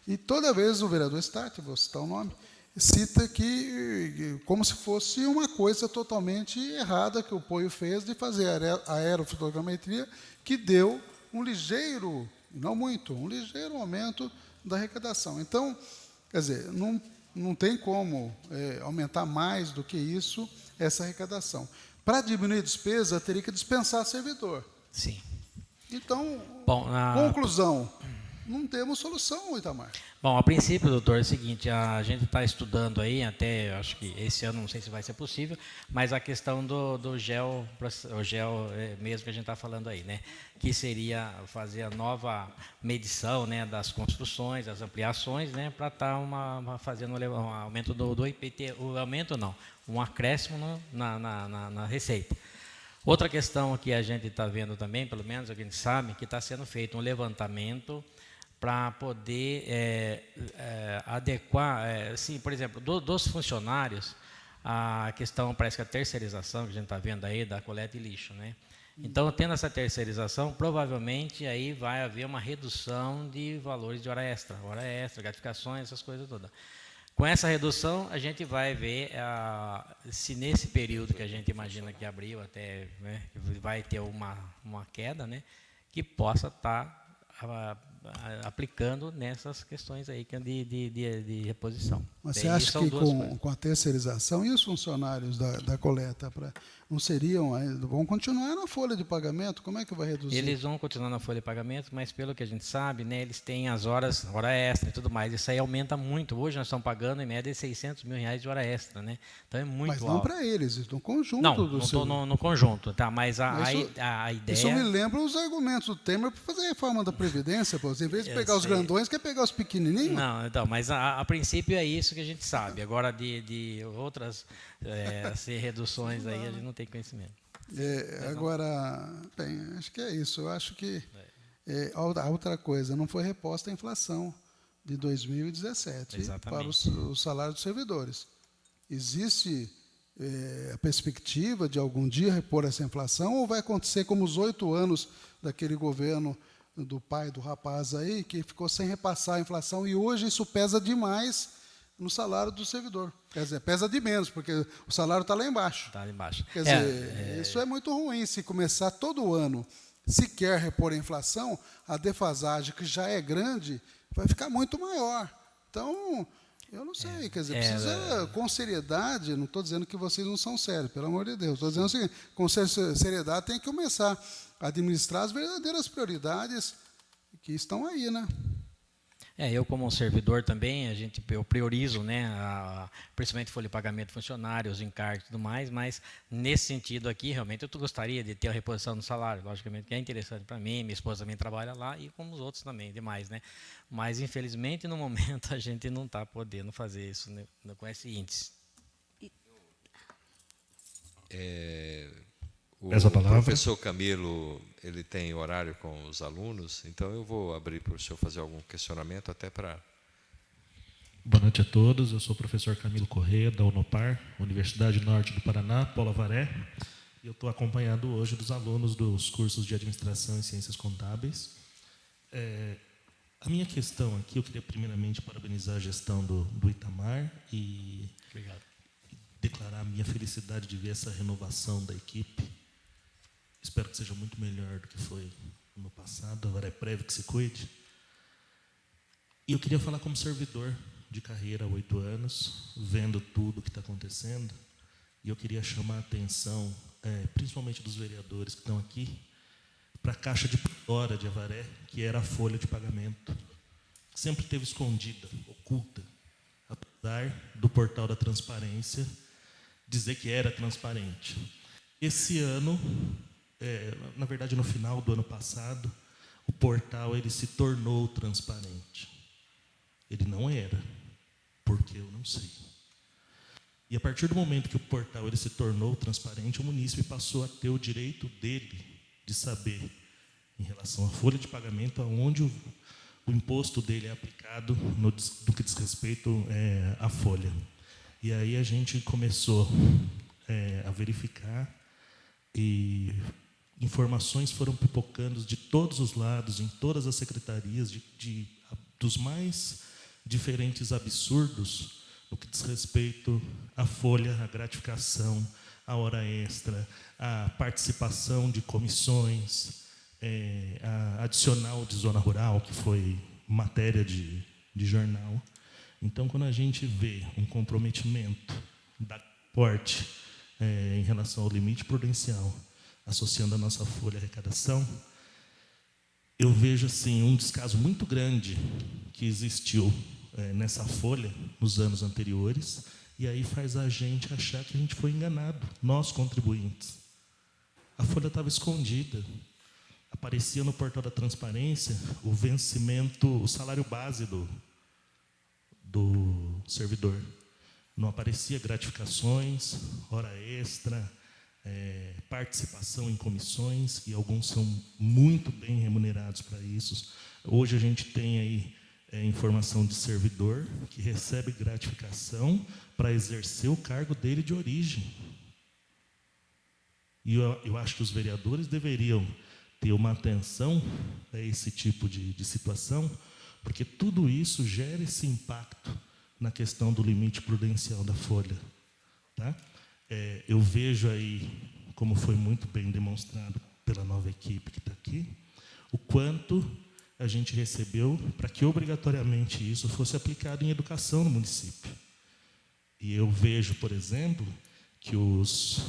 Speaker 6: E toda vez o vereador Start, vou citar o nome, cita que como se fosse uma coisa totalmente errada que o Poio fez de fazer a aerofotogrametria, que deu um ligeiro, não muito, um ligeiro aumento da arrecadação. Então, quer dizer, não tem como aumentar mais do que isso essa arrecadação. Para diminuir a despesa, teria que dispensar servidor.
Speaker 2: Sim.
Speaker 6: Então,
Speaker 2: bom,
Speaker 6: conclusão, não temos solução, Itamar.
Speaker 2: Bom, a princípio, doutor, é o seguinte, a gente está estudando aí, até acho que esse ano, não sei se vai ser possível, mas a questão do gel mesmo que a gente está falando aí, né? Que seria fazer a nova medição, né, das construções, das ampliações, né, para estar fazendo um aumento do IPT, um acréscimo na receita. Outra questão que a gente está vendo também, pelo menos a gente sabe, que está sendo feito um levantamento para poder adequar, sim, por exemplo, dos funcionários, a questão parece que a terceirização que a gente está vendo aí da coleta de lixo, né? Então, tendo essa terceirização, provavelmente aí vai haver uma redução de valores de hora extra, gratificações, essas coisas todas. Com essa redução, a gente vai ver se nesse período que a gente imagina que abriu até, né, vai ter uma queda, né, que possa estar aplicando nessas questões aí de reposição.
Speaker 6: Mas você acha que com a terceirização e os funcionários da coleta não seriam, vão continuar na folha de pagamento? Como é que vai reduzir?
Speaker 2: Eles vão continuar na folha de pagamento, mas pelo que a gente sabe, né, eles têm as hora extra e tudo mais. Isso aí aumenta muito. Hoje nós estamos pagando em média R$600 mil de hora extra, né? Então é muito alto.
Speaker 6: Mas não para eles, no conjunto.
Speaker 2: Não estou no conjunto, tá? Mas a ideia...
Speaker 6: Isso me lembra os argumentos do Temer para fazer a reforma da Previdência, pô. Em vez de pegar os grandões, quer pegar os pequenininhos?
Speaker 2: Não, então, mas a princípio é isso que a gente sabe. Agora, de outras reduções aí, a gente não tem conhecimento.
Speaker 6: Agora, bem, acho que é isso. Eu acho que a outra coisa, não foi reposta a inflação de 2017 para o salário dos servidores. Existe a perspectiva de algum dia repor essa inflação ou vai acontecer como os 8 anos daquele governo do pai do rapaz aí, que ficou sem repassar a inflação, e hoje isso pesa demais no salário do servidor. Quer dizer, pesa de menos, porque o salário está lá embaixo.
Speaker 2: Está lá embaixo.
Speaker 6: Quer dizer, isso é muito ruim. Se começar todo ano, se quer repor a inflação, a defasagem, que já é grande, vai ficar muito maior. Então, eu não sei, quer dizer, precisa com seriedade, não estou dizendo que vocês não são sérios, pelo amor de Deus, estou dizendo o seguinte, com seriedade tem que começar a administrar as verdadeiras prioridades que estão aí, né?
Speaker 2: Eu como servidor também, eu priorizo, né, principalmente folha de pagamento de funcionários, encargos e tudo mais, mas nesse sentido aqui, realmente, eu gostaria de ter a reposição do salário, logicamente, que é interessante para mim, minha esposa também trabalha lá, e como os outros também, demais, né? Mas, infelizmente, no momento, a gente não está podendo fazer isso, né, com esse índice.
Speaker 1: O
Speaker 7: Peço a palavra.
Speaker 1: professor Camilo, ele tem horário com os alunos, então eu vou abrir para o senhor fazer algum questionamento, até para...
Speaker 7: Boa noite a todos. Eu sou o professor Camilo Corrêa, da Unopar, Universidade Norte do Paraná, Paulo Avaré. E eu estou acompanhado hoje dos alunos dos cursos de Administração e Ciências Contábeis. A minha questão aqui, eu queria primeiramente parabenizar a gestão do Itamar e
Speaker 2: Obrigado.
Speaker 7: declarar a minha felicidade de ver essa renovação da equipe. Espero que seja muito melhor do que foi no passado. Agora é prévio que se cuide. E eu queria falar como servidor de carreira há 8 anos, vendo tudo o que está acontecendo. E eu queria chamar a atenção, principalmente dos vereadores que estão aqui, para a Caixa de Pandora de Avaré, que era a folha de pagamento. Sempre esteve escondida, oculta, apesar do portal da transparência dizer que era transparente. Esse ano, na verdade, no final do ano passado, o portal ele se tornou transparente. Ele não era, porque eu não sei. E a partir do momento que o portal ele se tornou transparente, o munícipe passou a ter o direito dele de saber, em relação à folha de pagamento, aonde o imposto dele é aplicado no que diz respeito à folha. E aí a gente começou a verificar e informações foram pipocando de todos os lados, em todas as secretarias, dos mais diferentes absurdos no que diz respeito à folha, à gratificação, à hora extra, à participação de comissões, a adicional de zona rural, que foi matéria de jornal. Então, quando a gente vê um comprometimento da porte em relação ao limite prudencial, associando a nossa folha de arrecadação, eu vejo assim, um descaso muito grande que existiu nessa folha nos anos anteriores, e aí faz a gente achar que a gente foi enganado, nós contribuintes. A folha estava escondida. Aparecia no portal da transparência o vencimento, o salário base do servidor. Não aparecia gratificações, hora extra, participação em comissões, e alguns são muito bem remunerados para isso. Hoje a gente tem aí informação de servidor que recebe gratificação para exercer o cargo dele de origem. E eu acho que os vereadores deveriam ter uma atenção a esse tipo de situação, porque tudo isso gera esse impacto na questão do limite prudencial da folha. Tá? Eu vejo aí, como foi muito bem demonstrado pela nova equipe que está aqui, o quanto a gente recebeu para que obrigatoriamente isso fosse aplicado em educação no município. E eu vejo, por exemplo, que os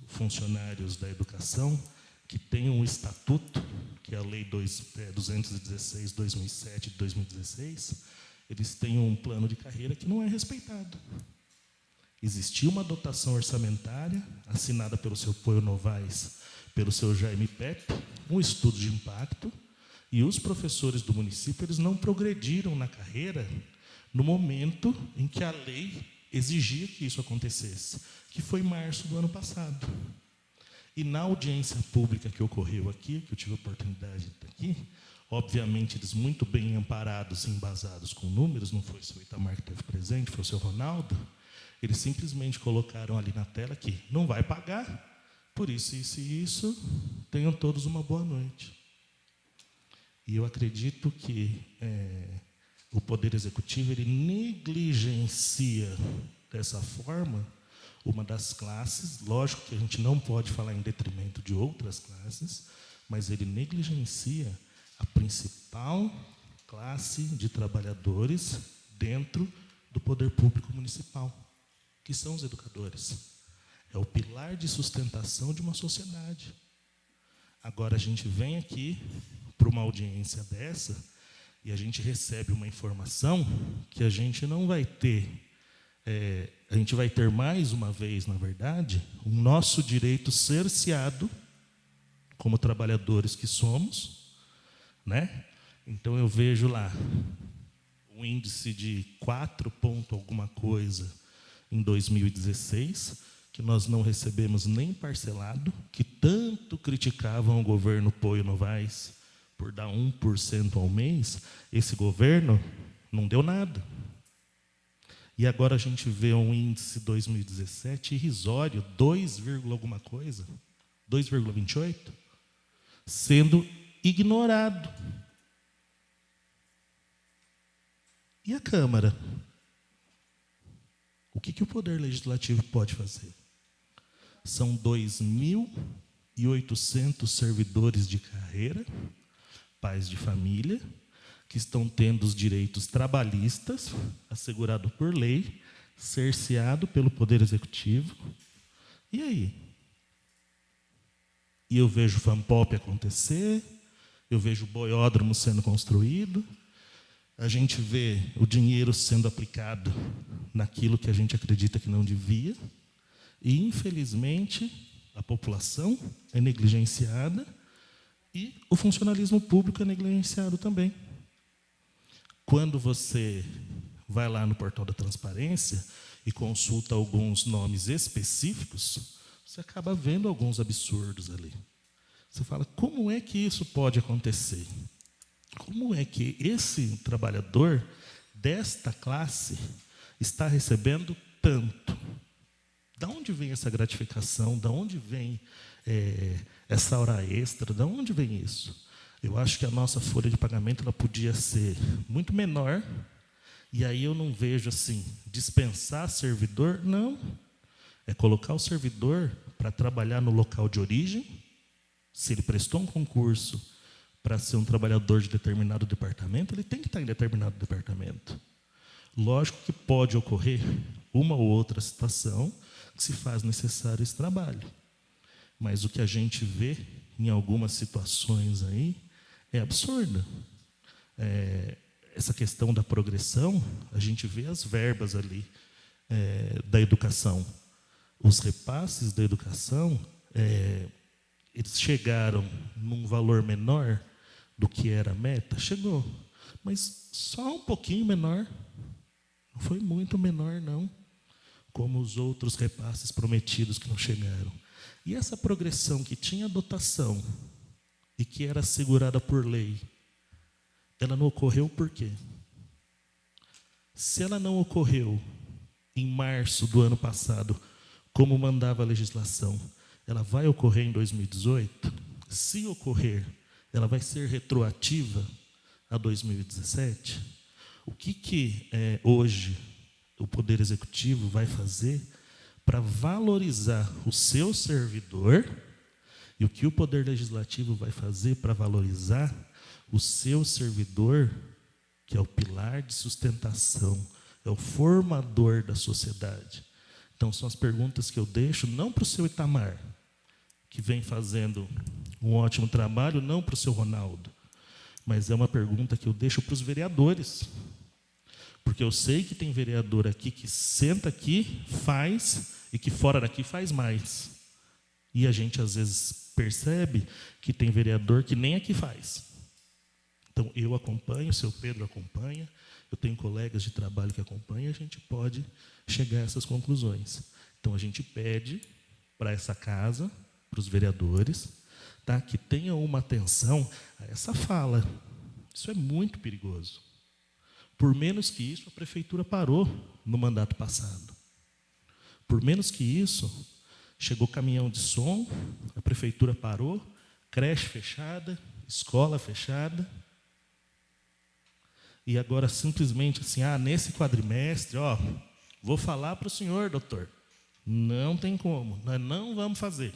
Speaker 7: funcionários da educação que têm um estatuto, que é a Lei 216/2007 de 2016, eles têm um plano de carreira que não é respeitado. Existia uma dotação orçamentária, assinada pelo seu Poio Novaes, pelo seu Jaime Pepe, um estudo de impacto, e os professores do município eles não progrediram na carreira no momento em que a lei exigia que isso acontecesse, que foi em março do ano passado. E na audiência pública que ocorreu aqui, que eu tive a oportunidade de estar aqui, obviamente eles muito bem amparados e embasados com números, não foi o seu Itamar que esteve presente, foi o seu Ronaldo, eles simplesmente colocaram ali na tela que não vai pagar, por isso, isso e isso, tenham todos uma boa noite. E eu acredito que o Poder Executivo ele negligencia dessa forma uma das classes. Lógico que a gente não pode falar em detrimento de outras classes, mas ele negligencia a principal classe de trabalhadores dentro do poder público municipal, que são os educadores. É o pilar de sustentação de uma sociedade. Agora a gente vem aqui para uma audiência dessa e a gente recebe uma informação que a gente não vai ter, a gente vai ter mais uma vez, na verdade, o nosso direito cerceado, como trabalhadores que somos, né? Então eu vejo lá um índice de 4 ponto alguma coisa em 2016, que nós não recebemos nem parcelado, que tanto criticavam o governo Poio Novaes por dar 1% ao mês, esse governo não deu nada. E agora a gente vê um índice 2017 irrisório, 2, alguma coisa, 2,28, sendo ignorado. E a Câmara? O que o Poder Legislativo pode fazer? São 2.800 servidores de carreira, pais de família, que estão tendo os direitos trabalhistas, assegurado por lei, cerceado pelo Poder Executivo. E aí? E eu vejo o FANPOP acontecer, eu vejo o boiódromo sendo construído, a gente vê o dinheiro sendo aplicado naquilo que a gente acredita que não devia, e, infelizmente, a população é negligenciada e o funcionalismo público é negligenciado também. Quando você vai lá no portal da transparência e consulta alguns nomes específicos, você acaba vendo alguns absurdos ali. Você fala, como é que isso pode acontecer? Como é que esse trabalhador desta classe está recebendo tanto? Da onde vem essa gratificação? Da onde vem essa hora extra? Da onde vem isso? Eu acho que a nossa folha de pagamento ela podia ser muito menor, e aí eu não vejo assim, dispensar servidor, não. É colocar o servidor para trabalhar no local de origem. Se ele prestou um concurso para ser um trabalhador de determinado departamento, ele tem que estar em determinado departamento. Lógico que pode ocorrer uma ou outra situação que se faz necessário esse trabalho. Mas o que a gente vê em algumas situações aí é absurda. Essa questão da progressão, a gente vê as verbas ali da educação. Os repasses da educação, eles chegaram num valor menor do que era a meta? Chegou, mas só um pouquinho menor. Não foi muito menor, não, como os outros repasses prometidos que não chegaram. E essa progressão que tinha dotação e que era assegurada por lei, ela não ocorreu por quê? Se ela não ocorreu em março do ano passado, como mandava a legislação, ela vai ocorrer em 2018? Se ocorrer, ela vai ser retroativa a 2017? O que hoje o Poder Executivo vai fazer para valorizar o seu servidor, e o que o Poder Legislativo vai fazer para valorizar o seu servidor, que é o pilar de sustentação, é o formador da sociedade? Então, são as perguntas que eu deixo, não para o seu Itamar, que vem fazendo um ótimo trabalho, não para o seu Ronaldo, mas é uma pergunta que eu deixo para os vereadores. Porque eu sei que tem vereador aqui que senta aqui, faz, e que fora daqui faz mais. E a gente, às vezes, percebe que tem vereador que nem aqui faz. Então, eu acompanho, o seu Pedro acompanha, eu tenho colegas de trabalho que acompanham, e a gente pode chegar a essas conclusões. Então, a gente pede para essa casa, para os vereadores, tá, que tenham uma atenção a essa fala. Isso é muito perigoso. Por menos que isso, a prefeitura parou no mandato passado. Por menos que isso, chegou caminhão de som, a prefeitura parou, creche fechada, escola fechada. E agora, simplesmente assim, nesse quadrimestre, vou falar para o senhor, doutor, não tem como, nós não vamos fazer.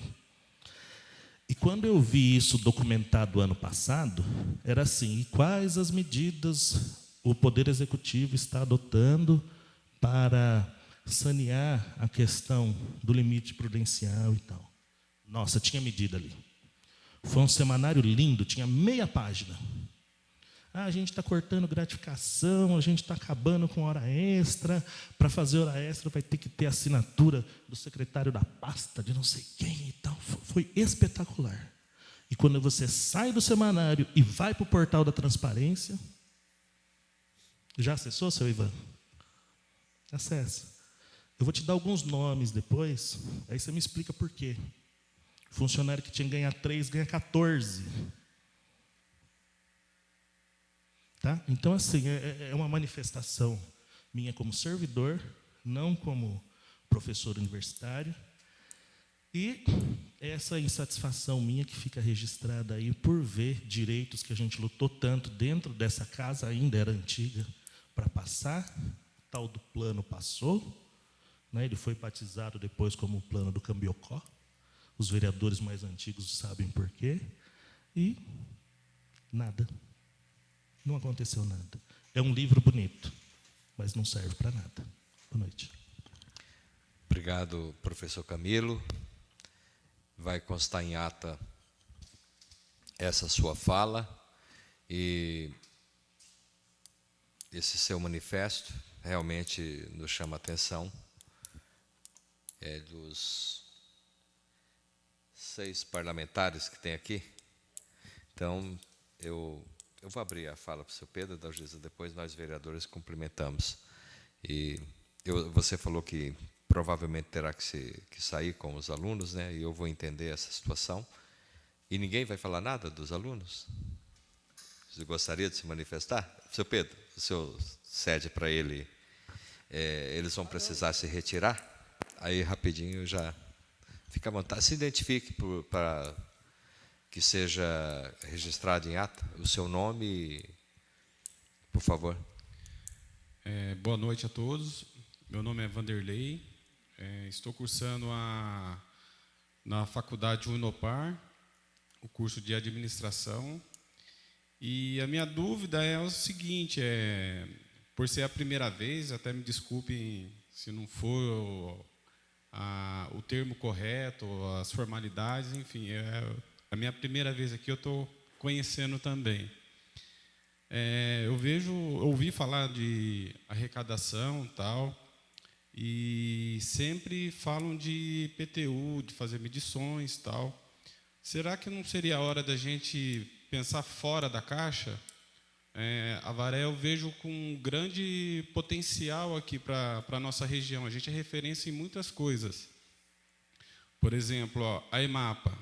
Speaker 7: E quando eu vi isso documentado ano passado, era assim, e quais as medidas o Poder Executivo está adotando para sanear a questão do limite prudencial e tal? Nossa, tinha medida ali. Foi um semanário lindo, tinha meia página. a gente está cortando gratificação, a gente está acabando com hora extra, para fazer hora extra vai ter que ter assinatura do secretário da pasta, de não sei quem e tal. Foi espetacular. E quando você sai do semanário e vai para o portal da transparência, já acessou, seu Ivan? Acessa. Eu vou te dar alguns nomes depois, aí você me explica por quê. Funcionário que tinha que ganhar 3, ganha 14. Tá? Então, assim, é uma manifestação minha como servidor, não como professor universitário. E essa insatisfação minha que fica registrada aí por ver direitos que a gente lutou tanto dentro dessa casa, ainda era antiga, para passar. O tal do plano passou, né? Ele foi batizado depois como o plano do Cambiocó. Os vereadores mais antigos sabem por quê. E nada. Não aconteceu nada. É um livro bonito, mas não serve para nada. Boa noite.
Speaker 1: Obrigado, professor Camilo. Vai constar em ata essa sua fala e esse seu manifesto realmente nos chama a atenção. É dos 6 parlamentares que tem aqui. Então, eu vou abrir a fala para o seu Pedro, da Gisa, depois nós, vereadores, cumprimentamos. E você falou que provavelmente terá que sair com os alunos, né? E eu vou entender essa situação. E ninguém vai falar nada dos alunos? Você gostaria de se manifestar? Seu Pedro, o senhor cede para ele. Eles vão precisar se retirar. Aí, rapidinho, já fica à vontade. Se identifique para que seja registrado em ata o seu nome, por favor.
Speaker 8: Boa noite a todos. Meu nome é Vanderlei. Estou cursando na faculdade Unopar, o curso de administração. E a minha dúvida é o seguinte, por ser a primeira vez, até me desculpem se não for o termo correto, as formalidades, enfim, a minha primeira vez aqui, eu estou conhecendo também. Eu ouvi falar de arrecadação e tal, e sempre falam de IPTU, de fazer medições e tal. Será que não seria a hora da gente pensar fora da caixa? A Avaré eu vejo com um grande potencial aqui para a nossa região. A gente é referência em muitas coisas. Por exemplo, a EMAPA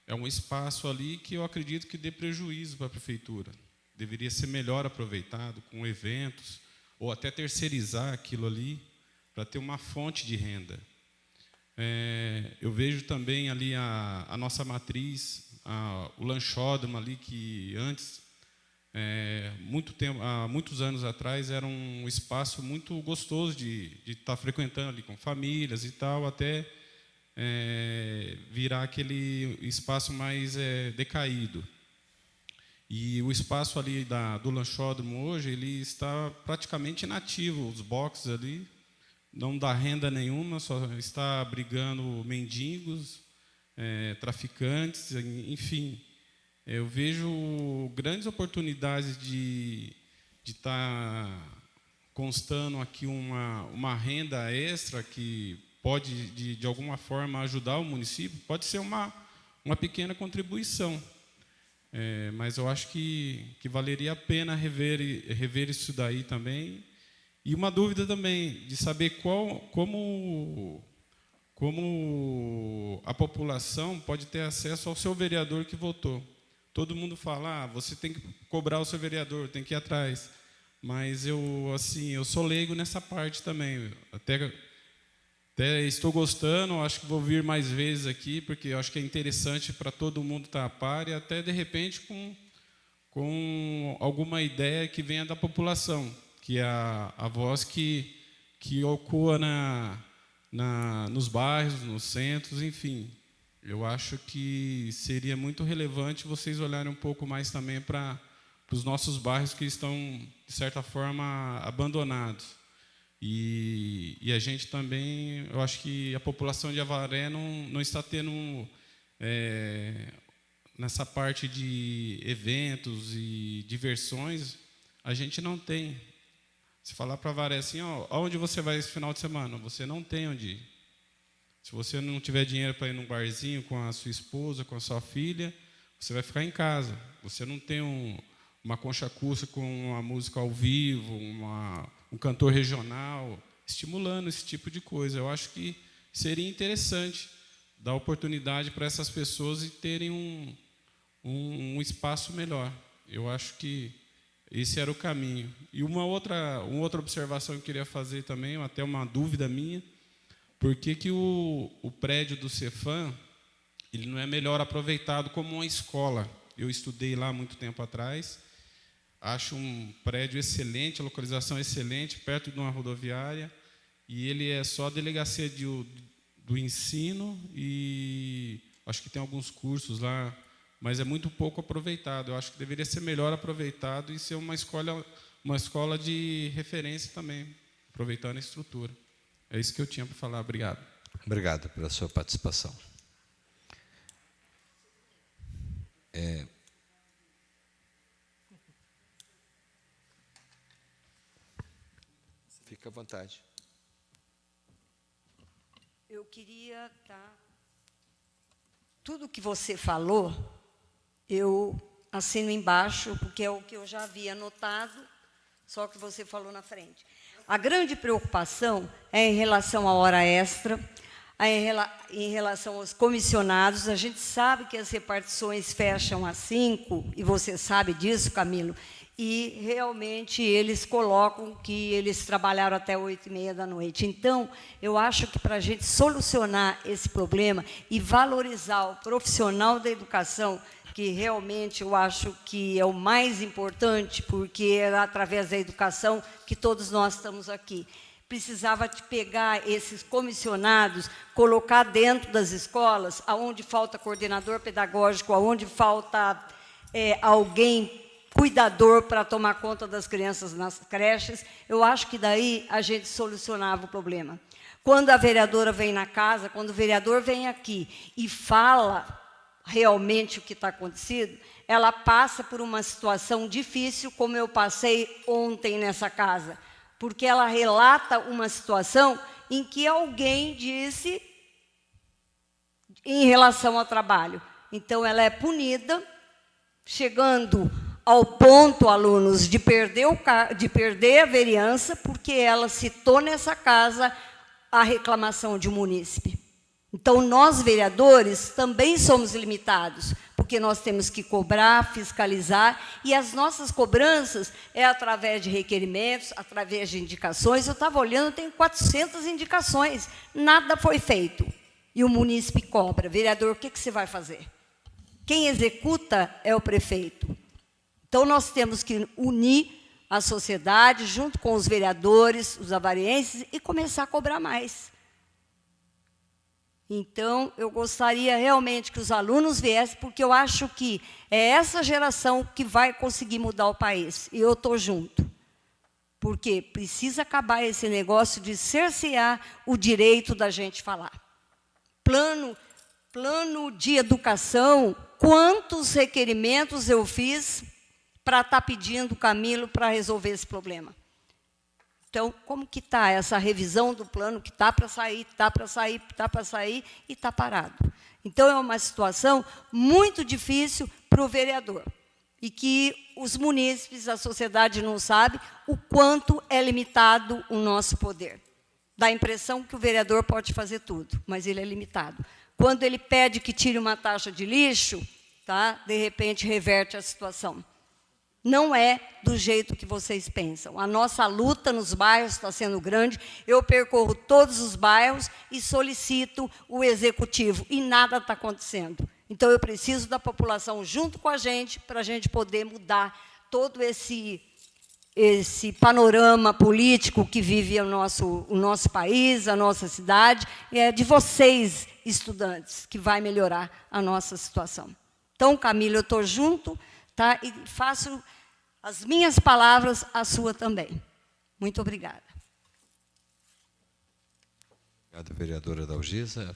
Speaker 8: é um espaço ali que eu acredito que dê prejuízo para a prefeitura. Deveria ser melhor aproveitado com eventos, ou até terceirizar aquilo ali para ter uma fonte de renda. Eu vejo também ali a nossa matriz, o lanchódromo ali, que antes, há muitos anos atrás, era um espaço muito gostoso de estar frequentando ali com famílias e tal, até virar aquele espaço mais decaído. E o espaço ali do lanchódromo hoje, ele está praticamente inativo, os boxes ali, não dá renda nenhuma, só está abrigando mendigos, traficantes, enfim. Eu vejo grandes oportunidades de estar constando aqui uma renda extra que pode, de alguma forma, ajudar o município. Pode ser uma pequena contribuição, mas eu acho que valeria a pena rever isso daí também. E uma dúvida também, de saber como a população pode ter acesso ao seu vereador que votou. Todo mundo fala, você tem que cobrar o seu vereador, tem que ir atrás. Mas eu sou leigo nessa parte também. Até estou gostando, acho que vou vir mais vezes aqui, porque eu acho que é interessante para todo mundo estar a par, e até, de repente, com alguma ideia que venha da população, que é a voz que ocoa nos bairros, nos centros, enfim. Eu acho que seria muito relevante vocês olharem um pouco mais também para os nossos bairros que estão, de certa forma, abandonados. E a gente também, eu acho que a população de Avaré não está tendo nessa parte de eventos e diversões, a gente não tem. Se falar para a Varé assim, ó, aonde você vai esse final de semana? Você não tem onde ir. Se você não tiver dinheiro para ir num barzinho com a sua esposa, com a sua filha, você vai ficar em casa. Você não tem uma concha acústica com uma música ao vivo, um cantor regional, estimulando esse tipo de coisa. Eu acho que seria interessante dar oportunidade para essas pessoas e terem um espaço melhor. Eu acho que esse era o caminho. E uma outra observação que eu queria fazer também, até uma dúvida minha, por que o prédio do Cefam ele não é melhor aproveitado como uma escola? Eu estudei lá muito tempo atrás, acho um prédio excelente, a localização excelente, perto de uma rodoviária, e ele é só a delegacia do ensino e acho que tem alguns cursos lá, mas é muito pouco aproveitado. Eu acho que deveria ser melhor aproveitado e ser uma escola de referência também, aproveitando a estrutura. É isso que eu tinha para falar. Obrigado.
Speaker 1: Obrigado pela sua participação. Fica à vontade.
Speaker 5: Eu queria tudo que você falou, eu assino embaixo, porque é o que eu já havia anotado, só que você falou na frente. A grande preocupação é em relação à hora extra, em relação aos comissionados. A gente sabe que as repartições fecham às 5, e você sabe disso, Camilo, e realmente eles colocam que eles trabalharam até 8h30 da noite. Então, eu acho que para a gente solucionar esse problema e valorizar o profissional da educação, que realmente eu acho que é o mais importante, porque é através da educação que todos nós estamos aqui. Precisava de pegar esses comissionados, colocar dentro das escolas, aonde falta coordenador pedagógico, aonde falta alguém cuidador para tomar conta das crianças nas creches. Eu acho que daí a gente solucionava o problema. Quando a vereadora vem na casa, quando o vereador vem aqui e fala realmente o que está acontecendo, ela passa por uma situação difícil, como eu passei ontem nessa casa, porque ela relata uma situação em que alguém disse em relação ao trabalho. Então, ela é punida, chegando ao ponto, alunos, de perder a vereança, porque ela citou nessa casa a reclamação de um munícipe. Então, nós, vereadores, também somos limitados, porque nós temos que cobrar, fiscalizar, e as nossas cobranças é através de requerimentos, através de indicações. Eu estava olhando, tem 400 indicações, nada foi feito. E o munícipe cobra. Vereador, o que você vai fazer? Quem executa é o prefeito. Então, nós temos que unir a sociedade, junto com os vereadores, os avarienses, e começar a cobrar mais. Então, eu gostaria realmente que os alunos viessem, porque eu acho que é essa geração que vai conseguir mudar o país. E eu estou junto. Porque precisa acabar esse negócio de cercear o direito da gente falar. Plano de educação, quantos requerimentos eu fiz para estar pedindo Camilo para resolver esse problema. Então, como que está essa revisão do plano que está para sair, está para sair, está para sair e está parado? Então, é uma situação muito difícil para o vereador. E que os munícipes, a sociedade não sabe o quanto é limitado o nosso poder. Dá a impressão que o vereador pode fazer tudo, mas ele é limitado. Quando ele pede que tire uma taxa de lixo, tá, de repente reverte a situação. Não é do jeito que vocês pensam. A nossa luta nos bairros está sendo grande. Eu percorro todos os bairros e solicito o executivo, e nada está acontecendo. Então, eu preciso da população junto com a gente, para a gente poder mudar todo esse panorama político que vive o nosso país, a nossa cidade, e é de vocês, estudantes, que vai melhorar a nossa situação. Então, Camilo, eu estou junto, tá? E faço as minhas palavras, a sua também. Muito obrigada.
Speaker 1: Obrigado, vereadora Dalgisa.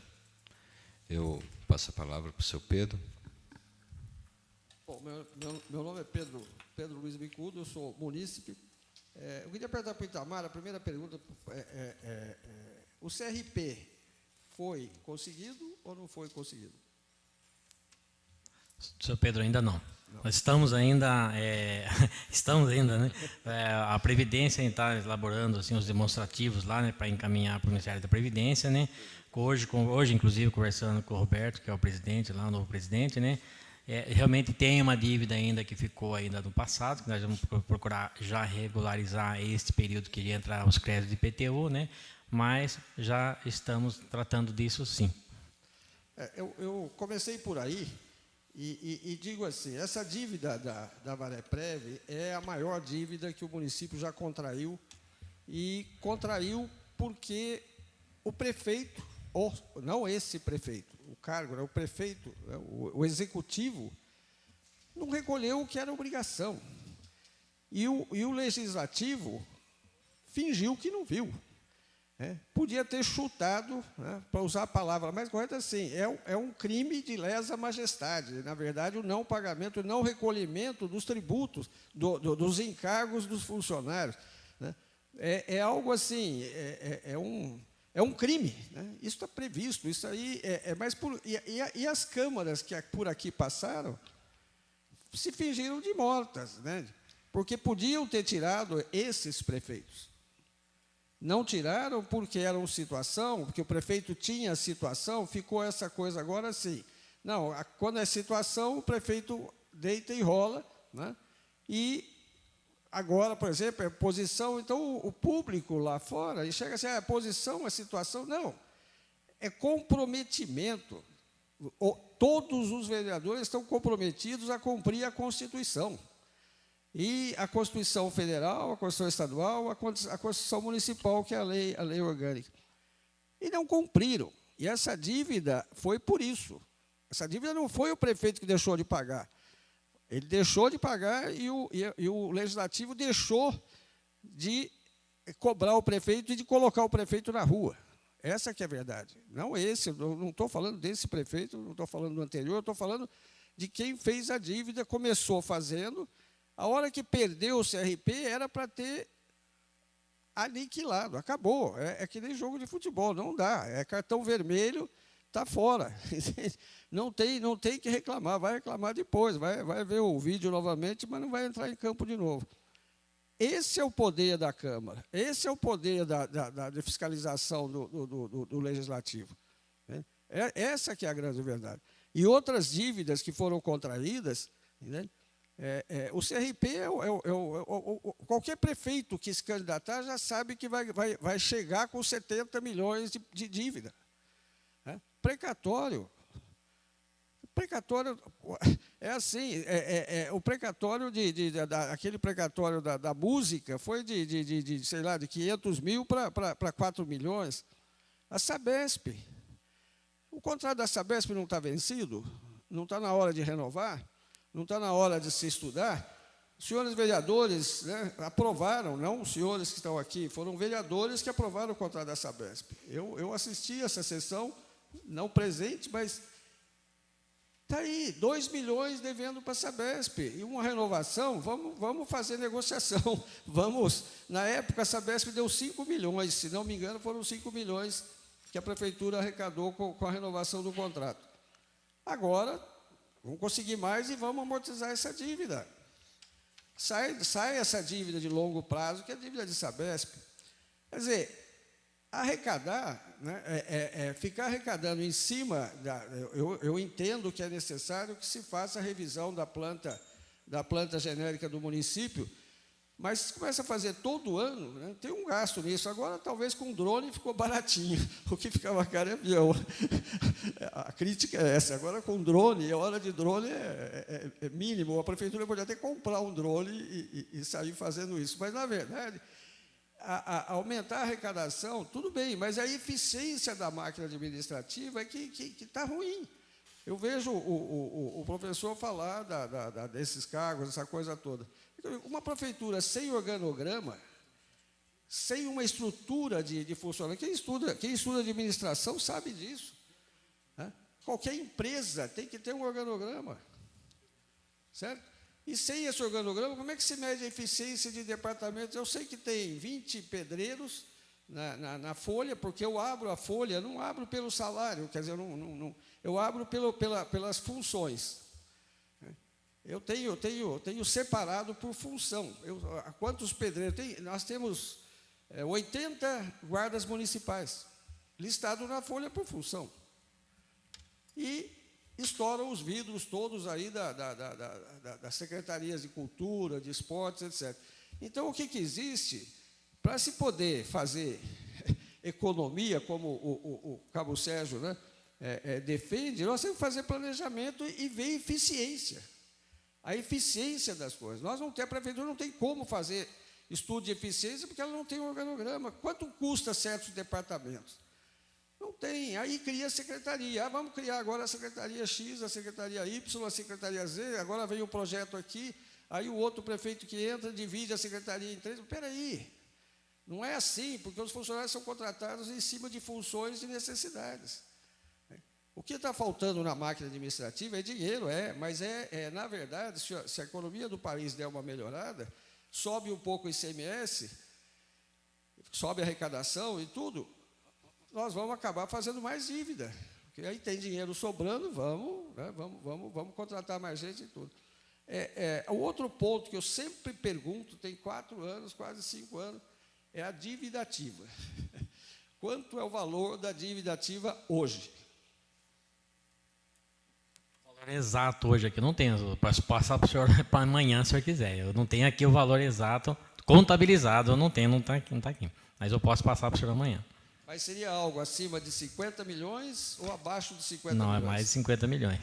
Speaker 1: Eu passo a palavra para o seu Pedro.
Speaker 9: Bom, meu nome é Pedro Luiz Bicudo, eu sou munícipe. Eu queria perguntar para o Itamar, a primeira pergunta, o CRP foi conseguido ou não foi conseguido?
Speaker 2: Senhor Pedro, ainda não. Nós estamos ainda, né? A Previdência está elaborando assim, os demonstrativos lá, né, para encaminhar para o Ministério da Previdência, né? Hoje, inclusive, conversando com o Roberto, que é o presidente lá, o novo presidente, né? Realmente tem uma dívida ainda que ficou ainda do passado, que nós vamos procurar já regularizar este período que entra os créditos de IPTU, né? Mas já estamos tratando disso, sim.
Speaker 9: Eu comecei por aí. E digo assim, essa dívida da Vareprev é a maior dívida que o município já contraiu, e contraiu porque o prefeito, ou não esse prefeito, o cargo, né, o prefeito, o executivo, não recolheu o que era obrigação. E o legislativo fingiu que não viu. Podia ter chutado, né, para usar a palavra mais correta, assim, é um crime de lesa majestade. Na verdade, o não pagamento, o não recolhimento dos tributos, dos encargos dos funcionários, né, é algo assim, é um crime. Né? Isso está previsto, isso aí mais por... E as câmaras que por aqui passaram se fingiram de mortas, né, porque podiam ter tirado esses prefeitos. Não tiraram porque era uma situação, porque o prefeito tinha a situação, ficou essa coisa agora assim. Não, quando é situação, o prefeito deita e rola, né? E agora, por exemplo, é posição, então o público lá fora enxerga assim, a posição, a situação, não. É comprometimento. Todos os vereadores estão comprometidos a cumprir a Constituição. E a Constituição Federal, a Constituição Estadual, a Constituição Municipal, que é a lei orgânica. E não cumpriram. E essa dívida foi por isso. Essa dívida não foi o prefeito que deixou de pagar. Ele deixou de pagar e o Legislativo deixou de cobrar o prefeito e de colocar o prefeito na rua. Essa que é a verdade. Não esse, eu não estou falando desse prefeito, não estou falando do anterior, eu estou falando de quem fez a dívida, começou fazendo. A hora que perdeu o CRP era para ter aniquilado, acabou. É que nem jogo de futebol, não dá. É cartão vermelho, está fora. Não tem que reclamar, vai reclamar depois, vai ver o vídeo novamente, mas não vai entrar em campo de novo. Esse é o poder da Câmara, esse é o poder da fiscalização do Legislativo. Essa que é a grande verdade. E outras dívidas que foram contraídas, né? O CRP, qualquer prefeito que se candidatar já sabe que vai chegar com 70 milhões de dívida. Precatório é assim, o precatório, aquele precatório da música foi sei lá, de 500 mil para 4 milhões. A Sabesp, o contrato da Sabesp não está vencido? Não está na hora de renovar? Não está na hora de se estudar? Os senhores vereadores, né, aprovaram, não os senhores que estão aqui, foram vereadores que aprovaram o contrato da Sabesp. Eu assisti essa sessão, não presente, mas está aí, 2 milhões devendo para a Sabesp. E uma renovação, vamos fazer negociação. Na época, a Sabesp deu 5 milhões, se não me engano, foram 5 milhões que a prefeitura arrecadou com a renovação do contrato. Agora, vamos conseguir mais e vamos amortizar essa dívida. Sai essa dívida de longo prazo, que é a dívida de Sabesp. Quer dizer, arrecadar, né, ficar arrecadando em cima, eu entendo que é necessário que se faça a revisão da planta genérica do município, mas se começa a fazer todo ano, né, tem um gasto nisso. Agora, talvez com drone ficou baratinho, o que ficava caro é avião. A crítica é essa. Agora, com drone, a hora de drone é mínimo. A prefeitura podia até comprar um drone e sair fazendo isso. Mas, na verdade, aumentar a arrecadação, tudo bem, mas a eficiência da máquina administrativa é que está ruim. Eu vejo o professor falar desses cargos, essa coisa toda. Uma prefeitura sem organograma, sem uma estrutura de funcionamento, quem estuda administração sabe disso. Né? Qualquer empresa tem que ter um organograma. certo? E sem esse organograma, como é que se mede a eficiência de departamentos? Eu sei que tem 20 pedreiros na folha, porque eu abro a folha, não abro pelo salário, quer dizer, eu abro pelas funções. Eu tenho separado por função. Quantos pedreiros tem? Nós temos 80 guardas municipais, listado na folha por função. E estouram os vidros todos aí das secretarias de cultura, de esportes, etc. Então, o que existe? Para se poder fazer economia, como o Cabo Sérgio, né, defende, nós temos que fazer planejamento e ver eficiência. A eficiência das coisas. A prefeitura não tem como fazer estudo de eficiência porque ela não tem um organograma. Quanto custa certos departamentos? Não tem. Aí cria a secretaria. Vamos criar agora a secretaria X, a secretaria Y, a secretaria Z. Agora vem o projeto aqui. Aí o outro prefeito que entra divide a secretaria em 3. Espera aí. Não é assim, porque os funcionários são contratados em cima de funções e necessidades. O que está faltando na máquina administrativa é dinheiro, mas na verdade, se a economia do país der uma melhorada, sobe um pouco o ICMS, sobe a arrecadação e tudo, nós vamos acabar fazendo mais dívida. Porque aí tem dinheiro sobrando, vamos contratar mais gente e tudo. O outro ponto que eu sempre pergunto, tem 4 anos, quase 5 anos, é a dívida ativa. Quanto é o valor da dívida ativa hoje?
Speaker 2: Exato hoje aqui, não tenho. Posso passar para o senhor para amanhã, se o senhor quiser. Eu não tenho aqui o valor exato, contabilizado, eu não tenho, não está aqui. Mas eu posso passar para o senhor amanhã.
Speaker 9: Mas seria algo acima de 50 milhões ou abaixo de 50 milhões?
Speaker 2: Não, é mais de 50 milhões.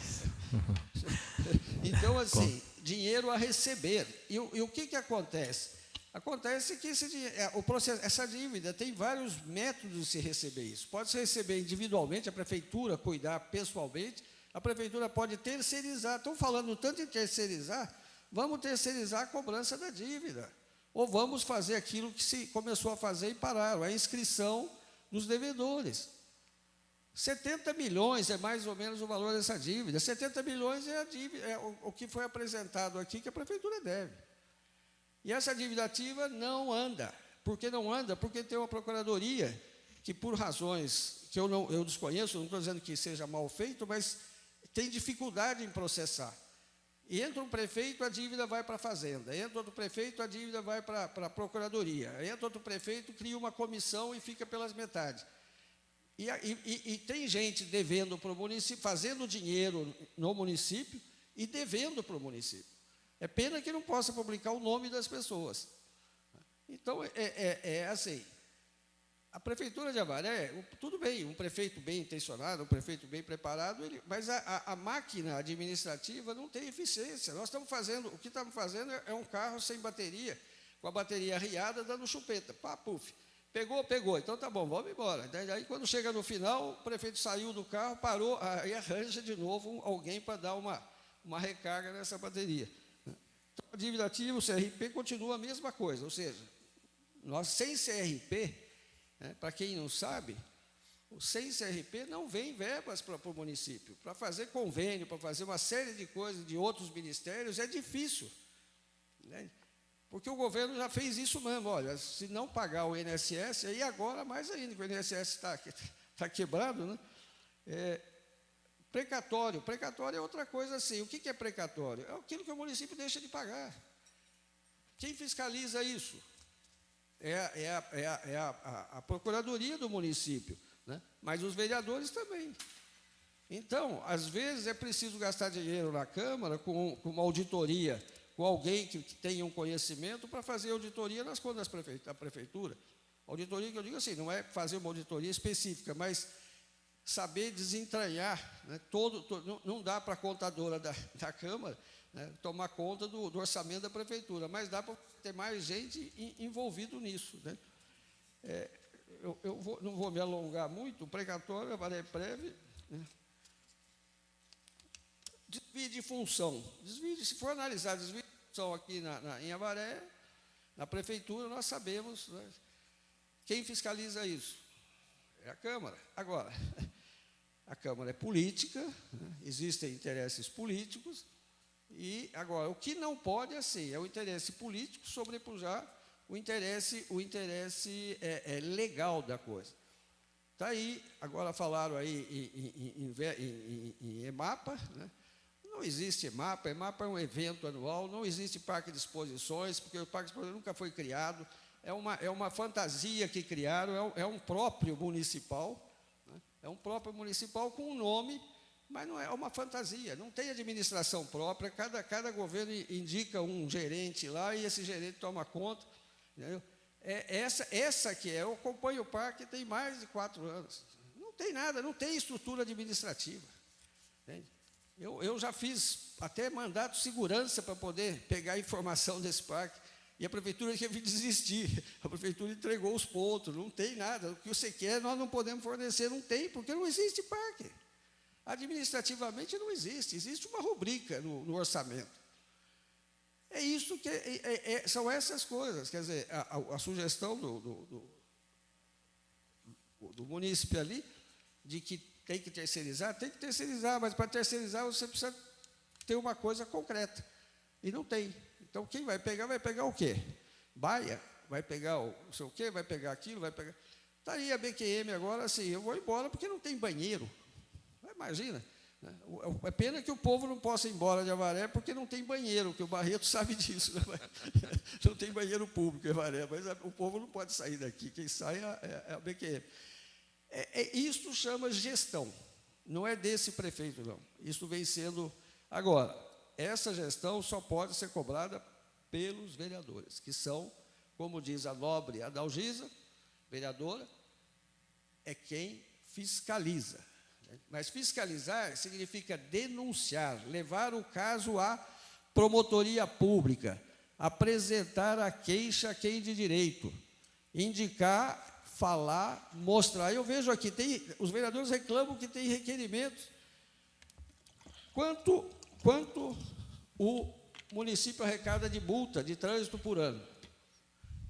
Speaker 9: Então, assim, dinheiro a receber. E o que acontece? Acontece que essa dívida tem vários métodos de se receber isso. Pode se receber individualmente, a prefeitura cuidar pessoalmente. A prefeitura pode terceirizar. Estão falando tanto em terceirizar, vamos terceirizar a cobrança da dívida. Ou vamos fazer aquilo que se começou a fazer e pararam, a inscrição dos devedores. 70 milhões é mais ou menos o valor dessa dívida. 70 milhões é a dívida, o que foi apresentado aqui que a prefeitura deve. E essa dívida ativa não anda. Por que não anda? Porque tem uma procuradoria que, por razões que eu desconheço, não estou dizendo que seja mal feito, mas tem dificuldade em processar. E entra um prefeito, a dívida vai para a Fazenda. Entra outro prefeito, a dívida vai para a Procuradoria. Entra outro prefeito, cria uma comissão e fica pelas metades. E tem gente devendo para o município, fazendo dinheiro no município e devendo para o município. É pena que não possa publicar o nome das pessoas. Então, assim, a Prefeitura de Avaré, tudo bem, um prefeito bem intencionado, um prefeito bem preparado, mas a máquina administrativa não tem eficiência. Nós estamos fazendo, o que estamos fazendo é um carro sem bateria, com a bateria arriada, dando chupeta. Pá, puf. Pegou. Então, tá bom, vamos embora. Daí, quando chega no final, o prefeito saiu do carro, parou, aí arranja de novo alguém para dar uma recarga nessa bateria. Então, a dívida ativa, o CRP, continua a mesma coisa. Ou seja, nós sem CRP, para quem não sabe, sem CRP não vem verbas para o município. Para fazer convênio, para fazer uma série de coisas de outros ministérios, é difícil. Né? Porque o governo já fez isso mesmo. Olha, se não pagar o INSS, aí agora mais ainda, que o INSS está quebrado, né? Precatório. Precatório é outra coisa assim. O que é precatório? É aquilo que o município deixa de pagar. Quem fiscaliza isso? A Procuradoria do município, né? Mas os vereadores também. Então, às vezes, é preciso gastar dinheiro na Câmara com uma auditoria, com alguém que tenha um conhecimento para fazer auditoria nas contas da Prefeitura. Auditoria que eu digo assim, não é fazer uma auditoria específica, mas saber desentranhar, né, não dá para a contadora da Câmara, né, tomar conta do orçamento da Prefeitura, mas dá para ter mais gente envolvido nisso. Né. Não vou me alongar muito, o precatório, a Vareprev, né. Desvio de função. Se for analisar desvio de função aqui em Avaré, na Prefeitura, nós sabemos, né, quem fiscaliza isso. É a Câmara. Agora, a Câmara é política, né, existem interesses políticos, E, agora, o que não pode assim, é o interesse político sobrepujar o interesse legal da coisa. Está aí, agora falaram aí em EMAPA, né? Não existe EMAPA é um evento anual, não existe parque de exposições, porque o parque de exposições nunca foi criado, é uma fantasia que criaram, é um próprio municipal, né? É um próprio municipal com um nome, mas não é uma fantasia, não tem administração própria, cada governo indica um gerente lá e esse gerente toma conta, entendeu? Essa que eu acompanho o parque tem mais de 4 anos. Não tem nada, não tem estrutura administrativa. Entende? Eu já fiz até mandato de segurança para poder pegar informação desse parque. E a prefeitura teve que desistir. A prefeitura entregou os pontos, não tem nada. O que você quer, nós não podemos fornecer, não tem, porque não existe parque. Administrativamente não existe, existe uma rubrica no orçamento. É isso que são essas coisas, quer dizer, a sugestão do munícipe ali, de que tem que terceirizar, mas para terceirizar você precisa ter uma coisa concreta, e não tem. Então, quem vai pegar o quê? Baia, vai pegar o não sei o quê, vai pegar aquilo, vai pegar... Está aí a BQM agora, assim, eu vou embora porque não tem banheiro. Imagina. É pena que o povo não possa ir embora de Avaré porque não tem banheiro, que o Barreto sabe disso. Né? Não tem banheiro público em Avaré, mas o povo não pode sair daqui, quem sai é a BQM. Isso chama gestão, não é desse prefeito, não. Isso vem sendo... Agora, essa gestão só pode ser cobrada pelos vereadores, que são, como diz a nobre Adalgisa, vereadora, é quem fiscaliza. Mas fiscalizar significa denunciar, levar o caso à promotoria pública, apresentar a queixa a quem de direito, indicar, falar, mostrar. Eu vejo aqui, os vereadores reclamam que tem requerimentos. Quanto o município arrecada de multa de trânsito por ano?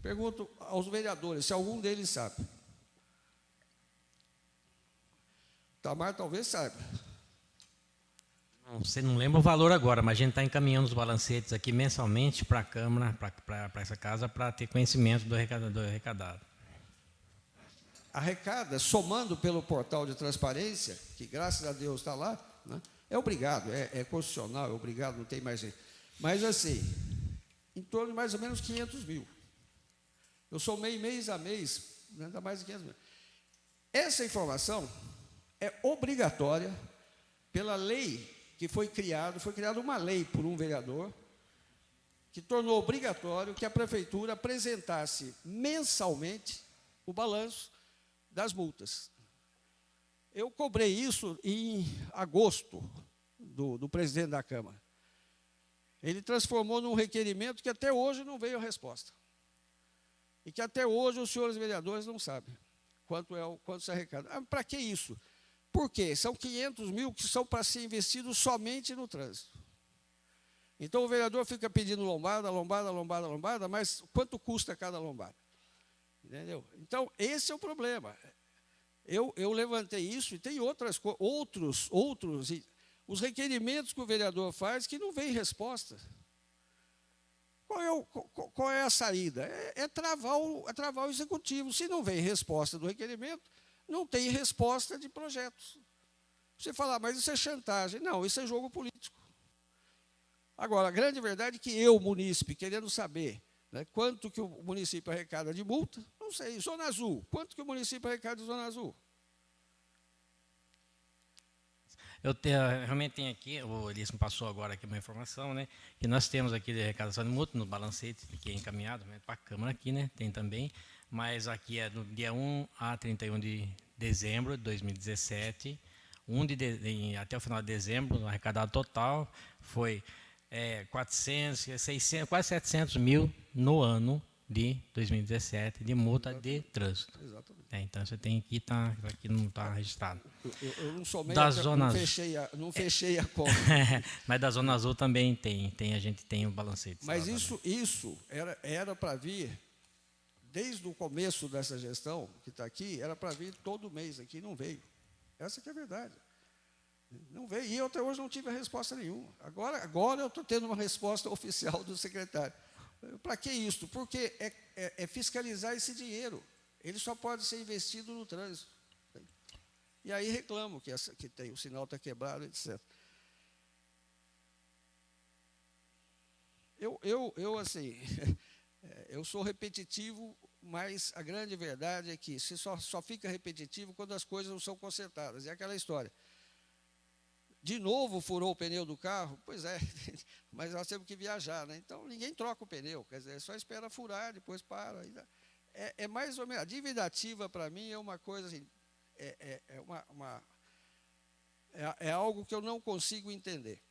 Speaker 9: Pergunto aos vereadores, se algum deles sabe. Tamar talvez saiba.
Speaker 2: Você não lembra o valor agora, mas a gente está encaminhando os balancetes aqui mensalmente para a Câmara, para essa casa, para ter conhecimento do arrecadado.
Speaker 9: Arrecada, somando pelo portal de transparência, que graças a Deus está lá, né? É obrigado, é constitucional, é obrigado, não tem mais jeito. Mas assim, em torno de mais ou menos 500 mil. Eu somei mês a mês, né, dá mais de 500 mil. Essa informação é obrigatória pela lei que foi criada uma lei por um vereador que tornou obrigatório que a prefeitura apresentasse mensalmente o balanço das multas. Eu cobrei isso em agosto do presidente da Câmara. Ele transformou num requerimento que até hoje não veio a resposta. E que até hoje os senhores vereadores não sabem quanto se arrecada. Para que isso? Por quê? São 500 mil que são para ser investidos somente no trânsito. Então, o vereador fica pedindo lombada, mas quanto custa cada lombada? Entendeu? Então, esse é o problema. Eu levantei isso e tem outros, os requerimentos que o vereador faz que não vem resposta. Qual é a saída? É travar o executivo. Se não vem resposta do requerimento, não tem resposta de projetos. Você fala, mas isso é chantagem. Não, isso é jogo político. Agora, a grande verdade é que eu, munícipe, querendo saber, né, quanto que o município arrecada de multa, não sei, Zona Azul, quanto que o município arrecada de Zona Azul?
Speaker 2: Realmente tenho aqui, o Elias me passou agora aqui uma informação, né, que nós temos aqui de arrecadação de multa no balancete, que é encaminhado, né, para a Câmara aqui, né, tem também, mas aqui é do dia 1 a 31 de dezembro de 2017, até o final de dezembro, o arrecadado total foi 400, 600, quase 700 mil no ano de 2017 de multa de trânsito.
Speaker 9: Exatamente.
Speaker 2: Então você tem que estar, aqui não está registrado.
Speaker 9: Eu não somei, não fechei a conta.
Speaker 2: Mas da Zona Azul também a gente tem o balancete.
Speaker 9: Mas isso era para vir, desde o começo dessa gestão que está aqui, era para vir todo mês aqui, não veio. Essa que é a verdade. Não veio, e eu até hoje não tive resposta nenhuma. Agora eu estou tendo uma resposta oficial do secretário. Para que isso? Porque é fiscalizar esse dinheiro. Ele só pode ser investido no trânsito. E aí reclamo que tem, o sinal está quebrado, etc. Assim, eu sou repetitivo, mas a grande verdade é que se só fica repetitivo quando as coisas não são consertadas. É aquela história. De novo furou o pneu do carro? Pois é, mas nós temos que viajar, né? Então ninguém troca o pneu, quer dizer, só espera furar, depois para. É mais ou menos. A dívida ativa, para mim, é uma coisa assim, é algo que eu não consigo entender.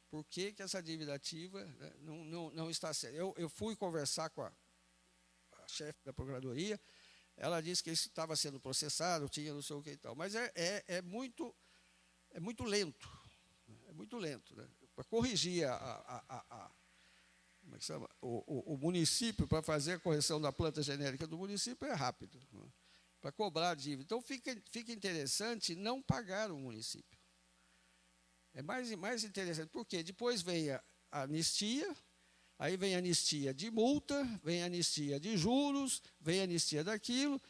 Speaker 9: Por que essa dívida ativa, né, não está sendo? Eu fui conversar com a chefe da Procuradoria, ela disse que isso estava sendo processado, tinha não sei o que e tal, mas é muito lento. É muito lento. Né? Para corrigir como é que chama? O município, para fazer a correção da planta genérica do município, é rápido. Né? Para cobrar a dívida. Então, fica interessante não pagar o município. É mais interessante, porque depois vem a anistia, aí vem a anistia de multa, vem a anistia de juros, vem a anistia daquilo.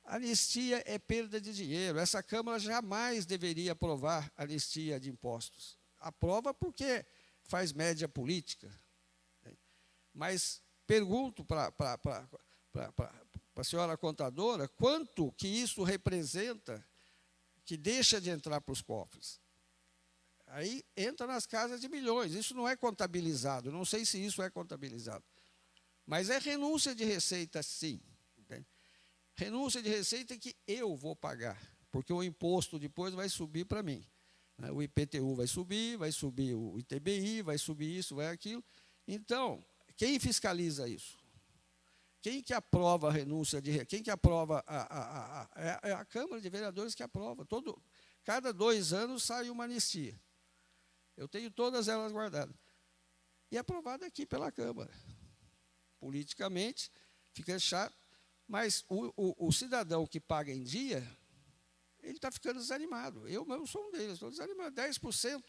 Speaker 9: Anistia é perda de dinheiro. Essa Câmara jamais deveria aprovar anistia de impostos. Aprova porque faz média política. Mas pergunto para a senhora contadora quanto que isso representa que deixa de entrar para os cofres. Aí entra nas casas de milhões. Isso não é contabilizado. Não sei se isso é contabilizado. Mas é renúncia de receita, sim. Renúncia de receita que eu vou pagar, porque o imposto depois vai subir para mim. O IPTU vai subir o ITBI, vai subir isso, vai aquilo. Então, quem fiscaliza isso? Quem que aprova a renúncia de receita? Quem que aprova? É a Câmara de Vereadores que aprova. Cada 2 anos sai uma anistia. Eu tenho todas elas guardadas. E aprovada aqui pela Câmara. Politicamente, fica chato. Mas o cidadão que paga em dia, ele está ficando desanimado. Eu mesmo sou um deles, estou desanimado. 10%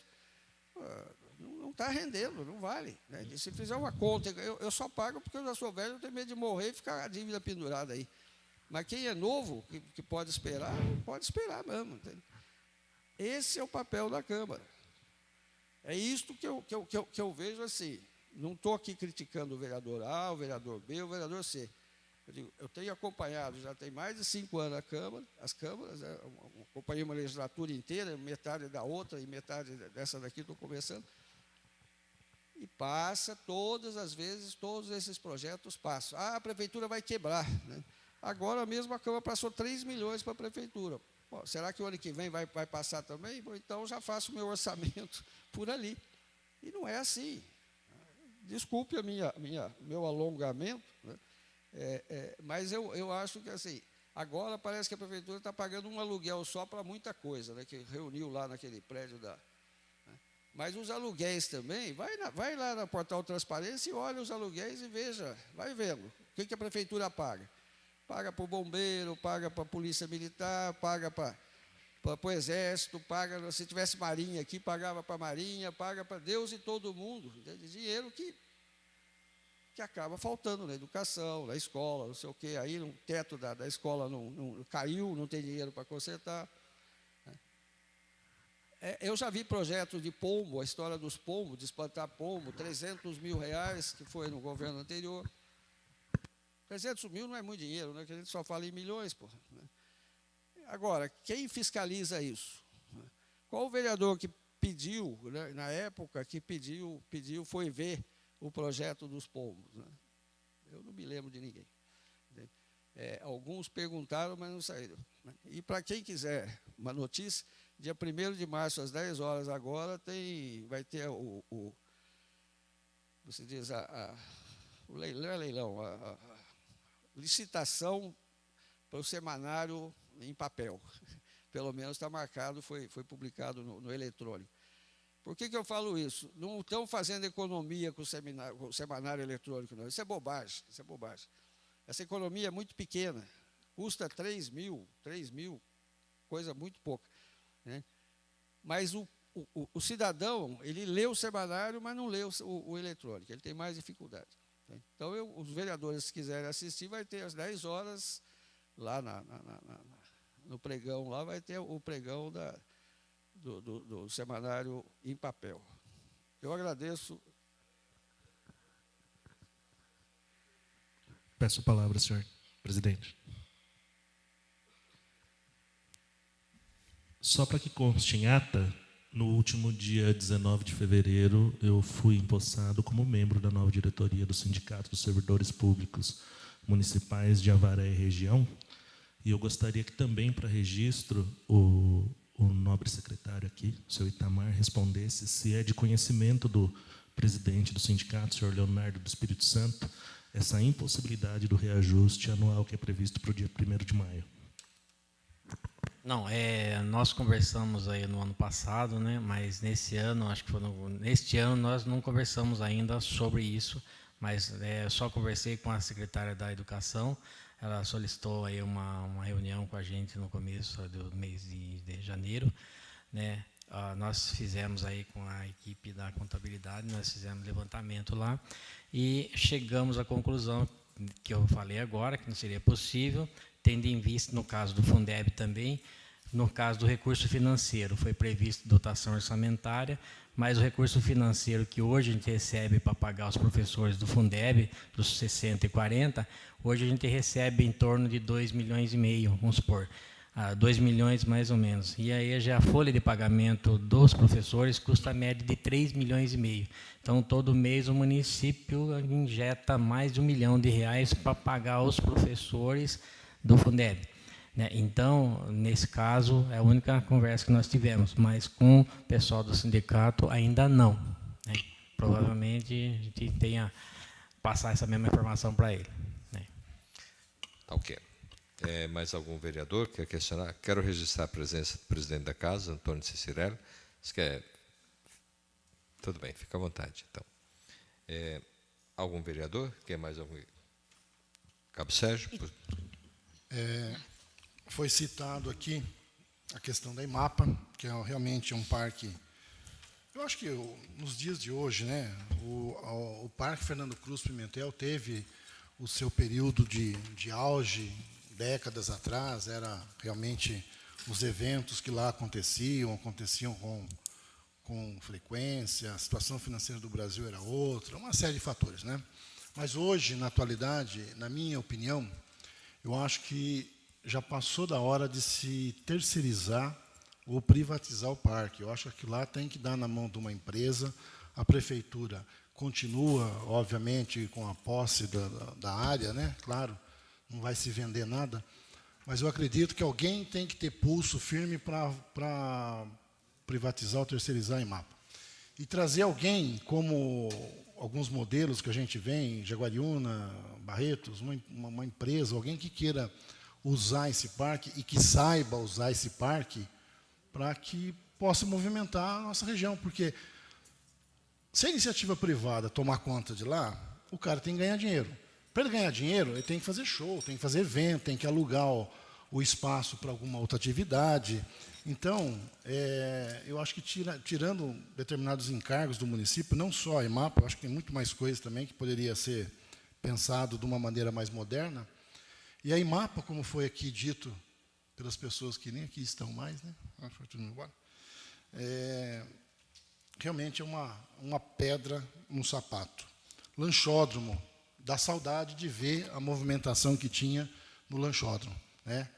Speaker 9: não está rendendo, não vale. Né? E se fizer uma conta, eu só pago porque eu já sou velho, eu tenho medo de morrer e ficar a dívida pendurada aí. Mas quem é novo, que pode esperar mesmo. Entende? Esse é o papel da Câmara. É isto que eu vejo assim. Não estou aqui criticando o vereador A, o vereador B, o vereador C. Eu tenho acompanhado, já tem mais de 5 anos as câmaras, acompanhei uma legislatura inteira, metade da outra e metade dessa daqui estou começando, e passa todas as vezes, todos esses projetos passam. A prefeitura vai quebrar. Né? Agora mesmo a Câmara passou 3 milhões para a prefeitura. Bom, será que o ano que vem vai passar também? Bom, então já faço o meu orçamento por ali. E não é assim. Desculpe meu alongamento, né? Mas eu acho que assim, agora parece que a prefeitura está pagando um aluguel só para muita coisa, né, que reuniu lá naquele prédio né? Mas os aluguéis também, vai lá no portal Transparência e olha os aluguéis e veja, vai vendo. O que a prefeitura paga? Paga para o bombeiro, paga para a polícia militar, paga para o exército, paga, se tivesse marinha aqui, pagava para a marinha, paga para Deus e todo mundo. Dinheiro que acaba faltando na educação, na escola, não sei o quê. Aí o teto da escola não caiu, não tem dinheiro para consertar. Eu já vi projetos de pombo, a história dos pombos, de espantar pombo, 300 mil reais, que foi no governo anterior. 300 mil não é muito dinheiro, né? Que a gente só fala em milhões. Porra, né? Agora, quem fiscaliza isso? Qual o vereador que pediu, né, na época, que pediu, foi ver o projeto dos pombos? Né? Eu não me lembro de ninguém. Alguns perguntaram, mas não saíram. Né? E para quem quiser uma notícia, dia 1º de março, às 10 horas agora, vai ter você diz, o leilão, a licitação para o semanário em papel. Pelo menos está marcado, foi publicado no eletrônico. Por que eu falo isso? Não estão fazendo economia com o semanário eletrônico, não. Isso é bobagem, isso é bobagem. Essa economia é muito pequena, custa 3 mil, coisa muito pouca. Né? mas o cidadão, ele lê o semanário, mas não lê o eletrônico, ele tem mais dificuldade. Então, os vereadores, se quiserem assistir, vai ter às 10 horas, lá no pregão, lá vai ter o pregão do semanário em papel. Eu agradeço.
Speaker 7: Peço a palavra, senhor presidente. Só para que conste em ata, no último dia 19 de fevereiro, eu fui empossado como membro da nova diretoria do Sindicato dos Servidores Públicos Municipais de Avaré e região, e eu gostaria que também, para registro, o nobre secretário aqui, o senhor Itamar, respondesse se é de conhecimento do presidente do sindicato, o senhor Leonardo do Espírito Santo, essa impossibilidade do reajuste anual que é previsto para o dia 1º de maio.
Speaker 2: Não, nós conversamos aí no ano passado, né? Mas nesse ano, acho que neste ano nós não conversamos ainda sobre isso, mas só conversei com a secretária da Educação. Ela solicitou aí uma reunião com a gente no começo do mês de janeiro, né? Nós fizemos aí com a equipe da contabilidade, nós fizemos levantamento lá e chegamos à conclusão que eu falei agora, que não seria possível, tendo em vista, no caso do Fundeb também, no caso do recurso financeiro, foi previsto dotação orçamentária, mas o recurso financeiro que hoje a gente recebe para pagar os professores do Fundeb, dos 60 e 40, hoje a gente recebe em torno de 2,5 milhões, vamos supor, 2 milhões mais ou menos. E aí já a folha de pagamento dos professores custa a média de 3,5 milhões. Então, todo mês o município injeta mais de R$1 milhão para pagar os professores do Fundeb. Então, nesse caso, é a única conversa que nós tivemos, mas com o pessoal do sindicato ainda não. Provavelmente a gente tenha passar essa mesma informação para ele.
Speaker 1: Tá ok. Mais algum vereador quer questionar? Quero registrar a presença do presidente da Casa, Antônio Cicirelli. Você quer? Tudo bem, fica à vontade. Então, algum vereador? Quer mais algum? Cabo Sérgio?
Speaker 10: Foi citado aqui a questão da IMAPA, que realmente é um parque. Eu acho que nos dias de hoje, né, o Parque Fernando Cruz Pimentel teve o seu período de auge, décadas atrás, era realmente os eventos que lá aconteciam com frequência, a situação financeira do Brasil era outra, uma série de fatores, né? Mas hoje, na atualidade, na minha opinião, eu acho que já passou da hora de se terceirizar ou privatizar o parque. Eu acho que lá tem que dar na mão de uma empresa. A prefeitura continua, obviamente, com a posse da área, né? Claro, não vai se vender nada, mas eu acredito que alguém tem que ter pulso firme para privatizar ou terceirizar a IMAPA. E trazer alguém como alguns modelos que a gente vê em Jaguariúna, Barretos, uma empresa, alguém que queira usar esse parque e que saiba usar esse parque para que possa movimentar a nossa região, porque se a iniciativa privada tomar conta de lá, o cara tem que ganhar dinheiro. Para ele ganhar dinheiro, ele tem que fazer show, tem que fazer evento, tem que alugar o espaço para alguma outra atividade. Então, eu acho que tirando determinados encargos do município, não só a IMAPA, eu acho que tem muito mais coisas também que poderia ser pensado de uma maneira mais moderna. E a IMAPA, como foi aqui dito pelas pessoas que nem aqui estão mais, né? Realmente é uma pedra no sapato. Lanchódromo, dá saudade de ver a movimentação que tinha no lanchódromo, né?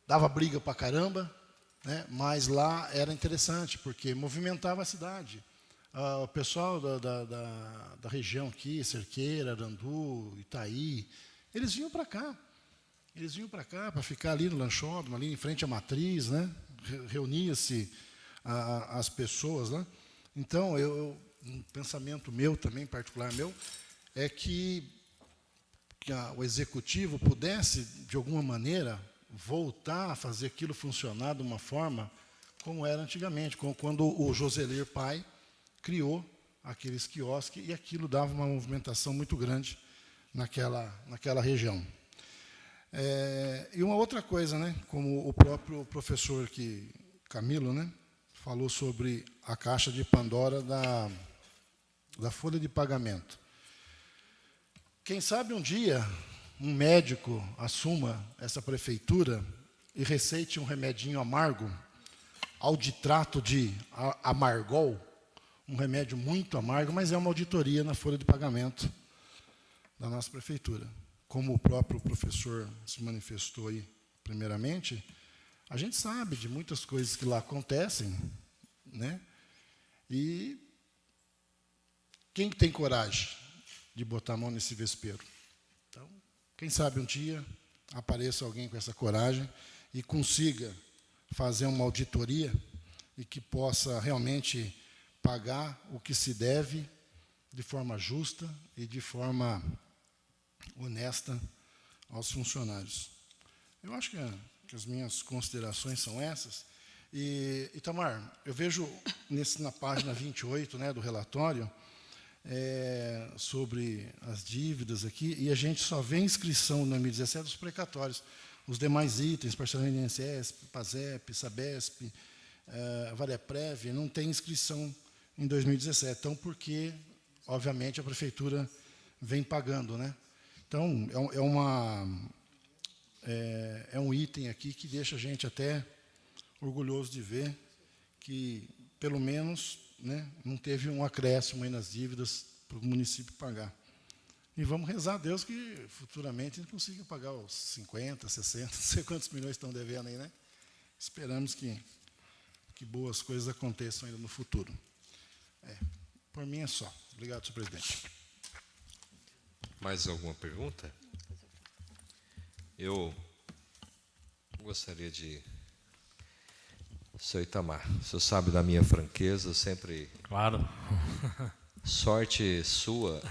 Speaker 10: Dava briga para caramba, né? Mas lá era interessante, porque movimentava a cidade. O pessoal da região aqui, Cerqueira, Arandu, Itaí, eles vinham para cá. Eles vinham para cá para ficar ali no lanchódromo, ali em frente à matriz, né? Reunia-se as pessoas lá. Então, um pensamento meu também, particular meu, é que o executivo pudesse, de alguma maneira, voltar a fazer aquilo funcionar de uma forma como era antigamente, quando o Joselir Pai criou aqueles quiosques e aquilo dava uma movimentação muito grande naquela região. E uma outra coisa, né, como o próprio professor Camilo, né, falou sobre a caixa de Pandora da folha de pagamento. Quem sabe um dia um médico assuma essa prefeitura e receite um remedinho amargo, auditrato de amargol, um remédio muito amargo, mas é uma auditoria na folha de pagamento da nossa prefeitura. Como o próprio professor se manifestou aí primeiramente, a gente sabe de muitas coisas que lá acontecem, né? E quem tem coragem de botar a mão nesse vespeiro? Então, quem sabe um dia apareça alguém com essa coragem e consiga fazer uma auditoria e que possa realmente pagar o que se deve de forma justa e de forma honesta aos funcionários. Eu acho que as minhas considerações são essas. E, Itamar, eu vejo na página 28, né, do relatório, sobre as dívidas aqui, e a gente só vê inscrição no 2017 dos precatórios. Os demais itens, parcelamento do INSS, PASEP, SABESP, Vareprev, não tem inscrição em 2017. Então, porque, obviamente, a prefeitura vem pagando, né? Então, é um item aqui que deixa a gente até orgulhoso de ver que, pelo menos, né, não teve um acréscimo aí nas dívidas para o município pagar. E vamos rezar a Deus que, futuramente, a gente consiga pagar os 50, 60, não sei quantos milhões estão devendo aí, né? Esperamos que boas coisas aconteçam ainda no futuro. Por mim é só. Obrigado, senhor presidente.
Speaker 1: Mais alguma pergunta? Eu gostaria de... Senhor Itamar, o senhor sabe da minha franqueza, sempre...
Speaker 2: Claro.
Speaker 1: Sorte sua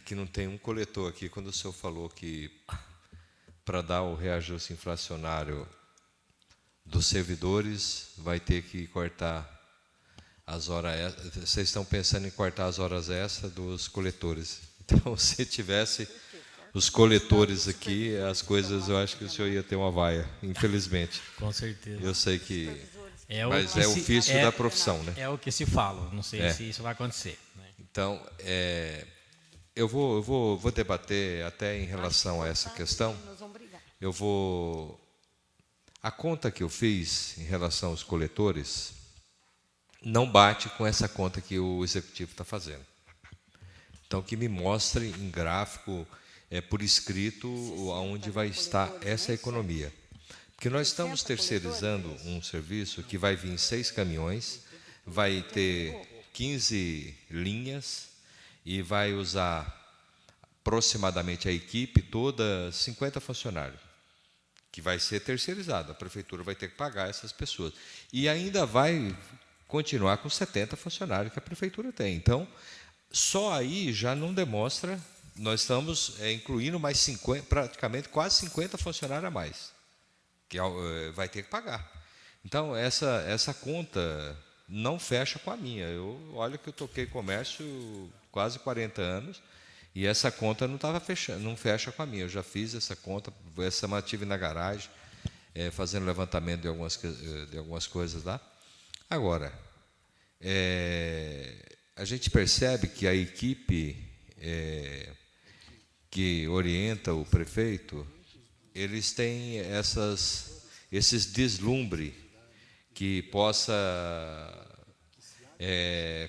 Speaker 1: que não tem um coletor aqui, quando o senhor falou que para dar o reajuste inflacionário dos servidores vai ter que cortar as horas... Vocês estão pensando em cortar as horas extras dos coletores. Então, se tivesse os coletores aqui, as coisas, eu acho que o senhor ia ter uma vaia, infelizmente.
Speaker 2: Com certeza.
Speaker 1: Eu sei que...
Speaker 2: Mas
Speaker 1: é o ofício da profissão, né?
Speaker 2: É o que se fala, não sei se isso vai acontecer. Né?
Speaker 1: Então, eu vou debater até em relação a essa questão. A conta que eu fiz em relação aos coletores não bate com essa conta que o executivo está fazendo. Então, que me mostre em gráfico, por escrito, aonde vai estar essa economia. Porque nós estamos terceirizando um serviço que vai vir 6 caminhões, vai ter 15 linhas e vai usar aproximadamente a equipe toda 50 funcionários, que vai ser terceirizado. A prefeitura vai ter que pagar essas pessoas. E ainda vai continuar com 70 funcionários que a prefeitura tem. Então, só aí já não demonstra, nós estamos incluindo mais 50, praticamente quase 50 funcionários a mais, que vai ter que pagar. Então, essa conta não fecha com a minha. Olha que eu toquei comércio quase 40 anos e essa conta não fecha com a minha. Eu já fiz essa conta, essa mantive na garagem, fazendo levantamento de algumas coisas lá. Agora, a gente percebe que a equipe que orienta o prefeito, eles têm esses deslumbre que possa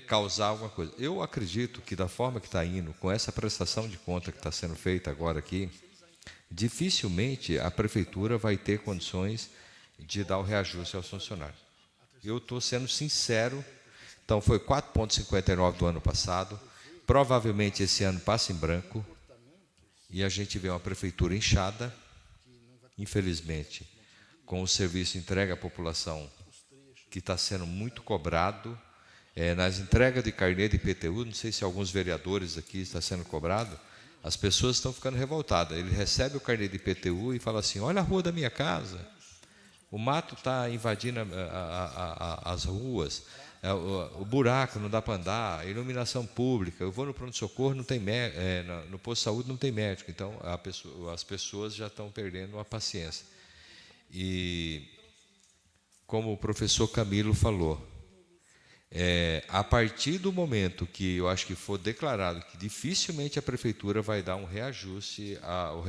Speaker 1: causar alguma coisa. Eu acredito que da forma que está indo, com essa prestação de conta que está sendo feita agora aqui, dificilmente a prefeitura vai ter condições de dar o reajuste aos funcionários. Eu estou sendo sincero, então foi 4,59 do ano passado, provavelmente esse ano passa em branco, e a gente vê uma prefeitura inchada, infelizmente, com o serviço entregue à população, que está sendo muito cobrado, nas entregas de carnê de IPTU, não sei se alguns vereadores aqui está sendo cobrado, as pessoas estão ficando revoltadas. Ele recebe o carnê de IPTU e fala assim, olha a rua da minha casa, o mato está invadindo as ruas, o buraco não dá para andar, iluminação pública, eu vou no pronto-socorro, não tem no posto de saúde não tem médico, então as pessoas já estão perdendo a paciência. E, como o professor Camilo falou, A partir do momento que eu acho que for declarado que dificilmente a prefeitura vai dar um reajuste, o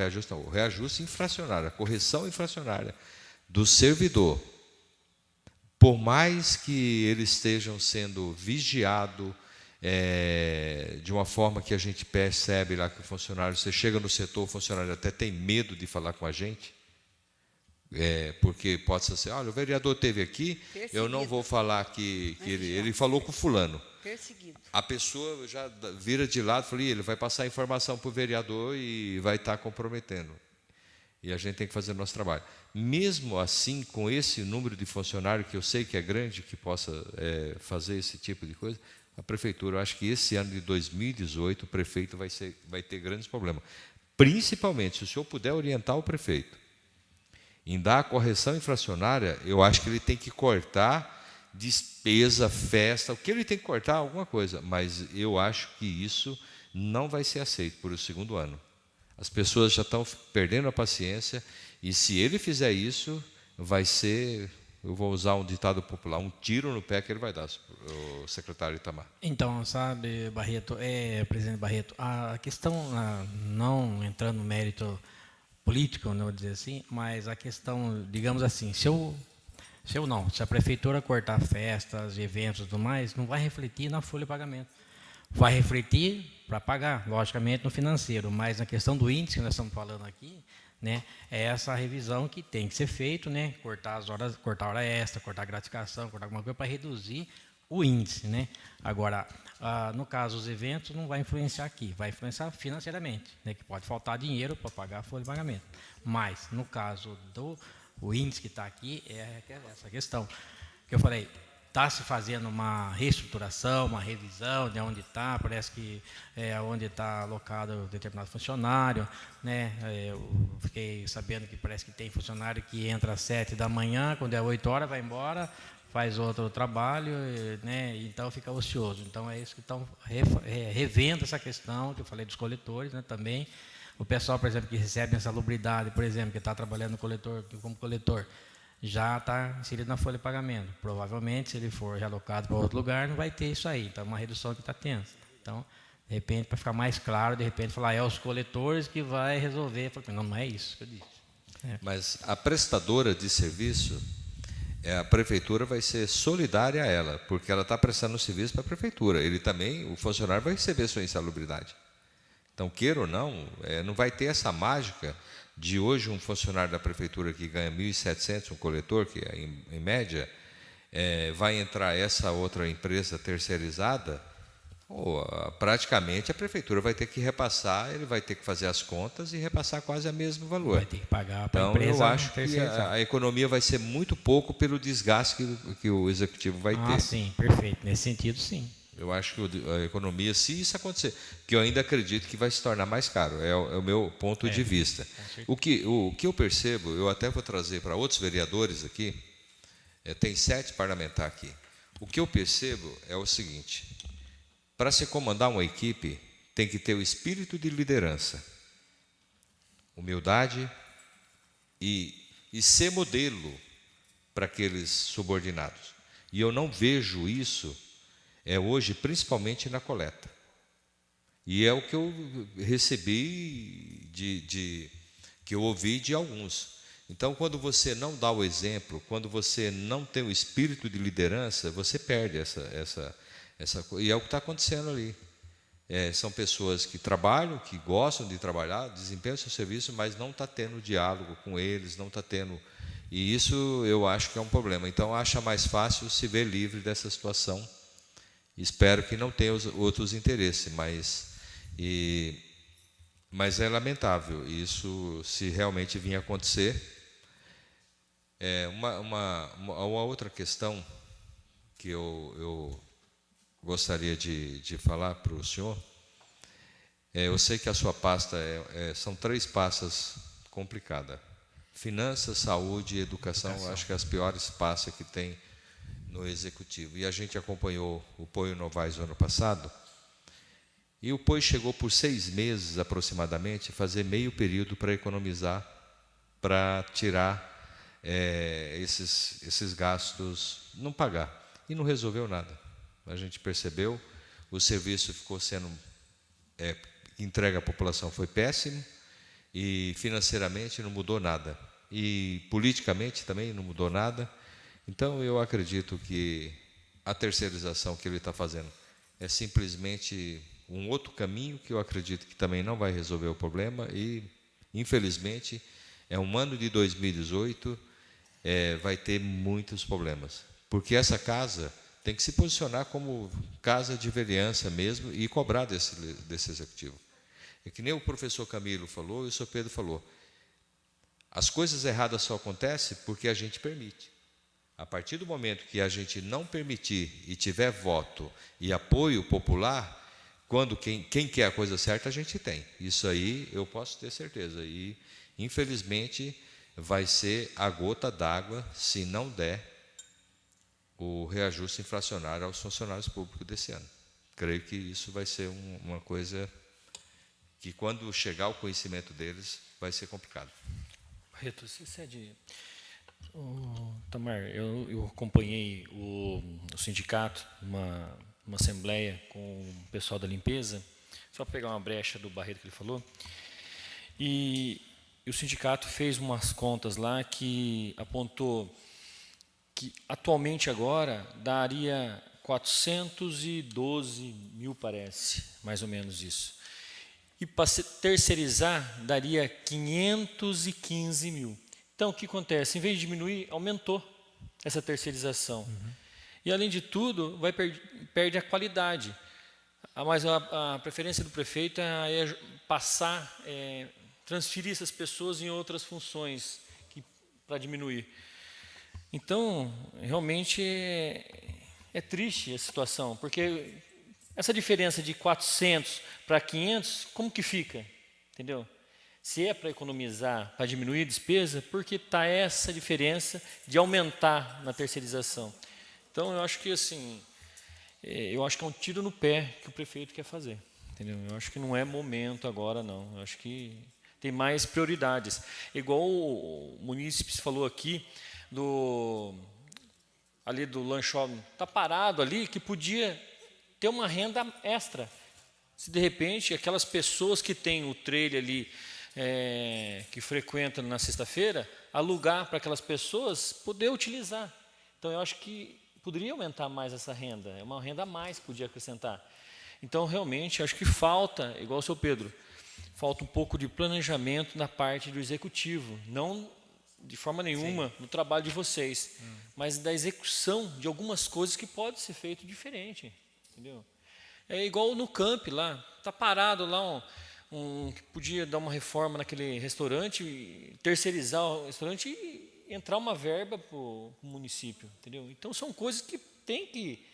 Speaker 1: reajuste inflacionário, a correção inflacionária do servidor, por mais que eles estejam sendo vigiados de uma forma que a gente percebe lá que o funcionário, você chega no setor, o funcionário até tem medo de falar com a gente, porque pode ser assim, olha, o vereador esteve aqui, eu não vou falar que ele falou com fulano.
Speaker 5: Perseguido.
Speaker 1: A pessoa já vira de lado e fala, ele vai passar informação para o vereador e vai estar comprometendo. E a gente tem que fazer o nosso trabalho. Mesmo assim, com esse número de funcionários, que eu sei que é grande, que possa fazer esse tipo de coisa, a prefeitura, eu acho que esse ano de 2018, o prefeito vai ter grandes problemas. Principalmente, se o senhor puder orientar o prefeito em dar a correção inflacionária, eu acho que ele tem que cortar despesa, festa, o que ele tem que cortar, alguma coisa, mas eu acho que isso não vai ser aceito por o segundo ano. As pessoas já estão perdendo a paciência, e se ele fizer isso, vai ser, eu vou usar um ditado popular, um tiro no pé que ele vai dar, o secretário Itamar.
Speaker 2: Então, sabe, Barreto, presidente Barreto, a questão, não entrando no mérito político, não vou dizer assim, mas a questão, digamos assim, se a prefeitura cortar festas, eventos e tudo mais, não vai refletir na folha de pagamento. Vai refletir para pagar, logicamente, no financeiro, mas na questão do índice que nós estamos falando aqui, né, é essa revisão que tem que ser feito, né, cortar as horas, cortar a hora extra, cortar a gratificação, cortar alguma coisa para reduzir o índice, né? Agora, no caso dos eventos, não vai influenciar aqui, vai influenciar financeiramente, né, que pode faltar dinheiro para pagar a folha de pagamento. Mas, no caso do índice que está aqui, é essa questão que eu falei, está se fazendo uma reestruturação, uma revisão de onde está, parece que onde está alocado determinado funcionário, né? Eu fiquei sabendo que parece que tem funcionário que entra às 7 da manhã, quando é 8 horas vai embora, faz outro trabalho, né? Então fica ocioso. Então é isso que estão revendo essa questão que eu falei dos coletores, né? Também o pessoal, por exemplo, que recebe insalubridade, por exemplo, que está trabalhando no coletor, como coletor, já está inserido na folha de pagamento. Provavelmente, se ele for realocado para outro lugar, não vai ter isso aí. Então, é uma redução que está tendo. Então, de repente, para ficar mais claro, de repente, falar, é os coletores que vai resolver. Não, não é isso que eu disse.
Speaker 1: Mas a prestadora de serviço, a prefeitura vai ser solidária a ela, porque ela está prestando serviço para a prefeitura. Ele também, o funcionário, vai receber sua insalubridade. Então, queira ou não, não vai ter essa mágica de hoje um funcionário da prefeitura que ganha 1.700, um coletor, que em média, vai entrar essa outra empresa terceirizada, praticamente a prefeitura vai ter que repassar, ele vai ter que fazer as contas e repassar quase o mesmo valor.
Speaker 2: Vai ter que pagar para a
Speaker 1: então,
Speaker 2: empresa.
Speaker 1: Eu acho que a economia vai ser muito pouco pelo desgaste que o executivo vai ter.
Speaker 2: Sim, perfeito. Nesse sentido, sim.
Speaker 1: Eu acho que a economia, se isso acontecer, que eu ainda acredito que vai se tornar mais caro, é o meu ponto de vista. O que eu percebo, eu até vou trazer para outros vereadores aqui, tem 7 parlamentares aqui. O que eu percebo é o seguinte, para se comandar uma equipe, tem que ter o espírito de liderança, humildade e ser modelo para aqueles subordinados. E eu não vejo isso hoje, principalmente na coleta. E é o que eu recebi, que eu ouvi de alguns. Então, quando você não dá o exemplo, quando você não tem o espírito de liderança, você perde essa e é o que está acontecendo ali. São pessoas que trabalham, que gostam de trabalhar, desempenham seu serviço, mas não está tendo diálogo com eles, não está tendo... E isso eu acho que é um problema. Então, acha mais fácil se ver livre dessa situação. Espero que não tenha outros interesses, mas é lamentável isso se realmente vir a acontecer. Uma outra questão que eu gostaria de falar para o senhor, eu sei que a sua pasta são 3 pastas complicadas: finanças, saúde e educação. Acho que as piores pastas que tem no Executivo. E a gente acompanhou o POI Novaes no ano passado, e o POI chegou por 6 meses, aproximadamente, a fazer meio período para economizar, para tirar esses gastos, não pagar. E não resolveu nada. a gente percebeu, o serviço ficou sendo entregue à população foi péssimo, e financeiramente não mudou nada, e politicamente também não mudou nada. Então eu acredito que a terceirização que ele está fazendo é simplesmente um outro caminho que eu acredito que também não vai resolver o problema, e infelizmente é um ano de 2018, vai ter muitos problemas, porque essa casa tem que se posicionar como casa de vereança mesmo e cobrar desse executivo. É que nem o professor Camilo falou e o senhor Pedro falou, as coisas erradas só acontecem porque a gente permite. A partir do momento que a gente não permitir e tiver voto e apoio popular, quando quem quer a coisa certa, a gente tem. Isso aí eu posso ter certeza. E, infelizmente, vai ser a gota d'água se não der o reajuste inflacionário aos funcionários públicos desse ano. Creio que isso vai ser uma coisa que, quando chegar ao conhecimento deles, vai ser complicado.
Speaker 4: Barreto, você cede... Tamar, eu acompanhei o sindicato, uma assembleia com o pessoal da limpeza, só para pegar uma brecha do Barreto que ele falou, e o sindicato fez umas contas lá que apontou que atualmente agora daria 412 mil, parece, mais ou menos isso. E para terceirizar, daria 515 mil. Então, o que acontece? Em vez de diminuir, aumentou essa terceirização. E, além de tudo, perde a qualidade. Mas a preferência do prefeito é passar, transferir essas pessoas em outras funções para diminuir. Então, realmente, é triste a situação, porque essa diferença de 400 para 500, como que fica? Entendeu? Se é para economizar, para diminuir a despesa, porque está essa diferença de aumentar na terceirização. Então, eu acho que assim, eu acho que é um tiro no pé que o prefeito quer fazer. Entendeu? Eu acho que não é momento agora, não. Eu acho que tem mais prioridades. Igual o munícipe falou aqui, ali do lanchómetro, está parado ali, que podia ter uma renda extra. Se, de repente, aquelas pessoas que têm o trailer ali, que frequentam na sexta-feira, alugar para aquelas pessoas poder utilizar. Então, eu acho que poderia aumentar mais essa renda, é uma renda a mais que podia acrescentar. Então, realmente, acho que falta, igual o seu Pedro, falta um pouco de planejamento na parte do executivo, não de forma nenhuma no trabalho de vocês, mas da execução de algumas coisas que pode ser feito diferente, entendeu? É igual no camp lá, está parado lá que podia dar uma reforma naquele restaurante, terceirizar o restaurante e entrar uma verba para o município, entendeu? Então, são coisas que tem que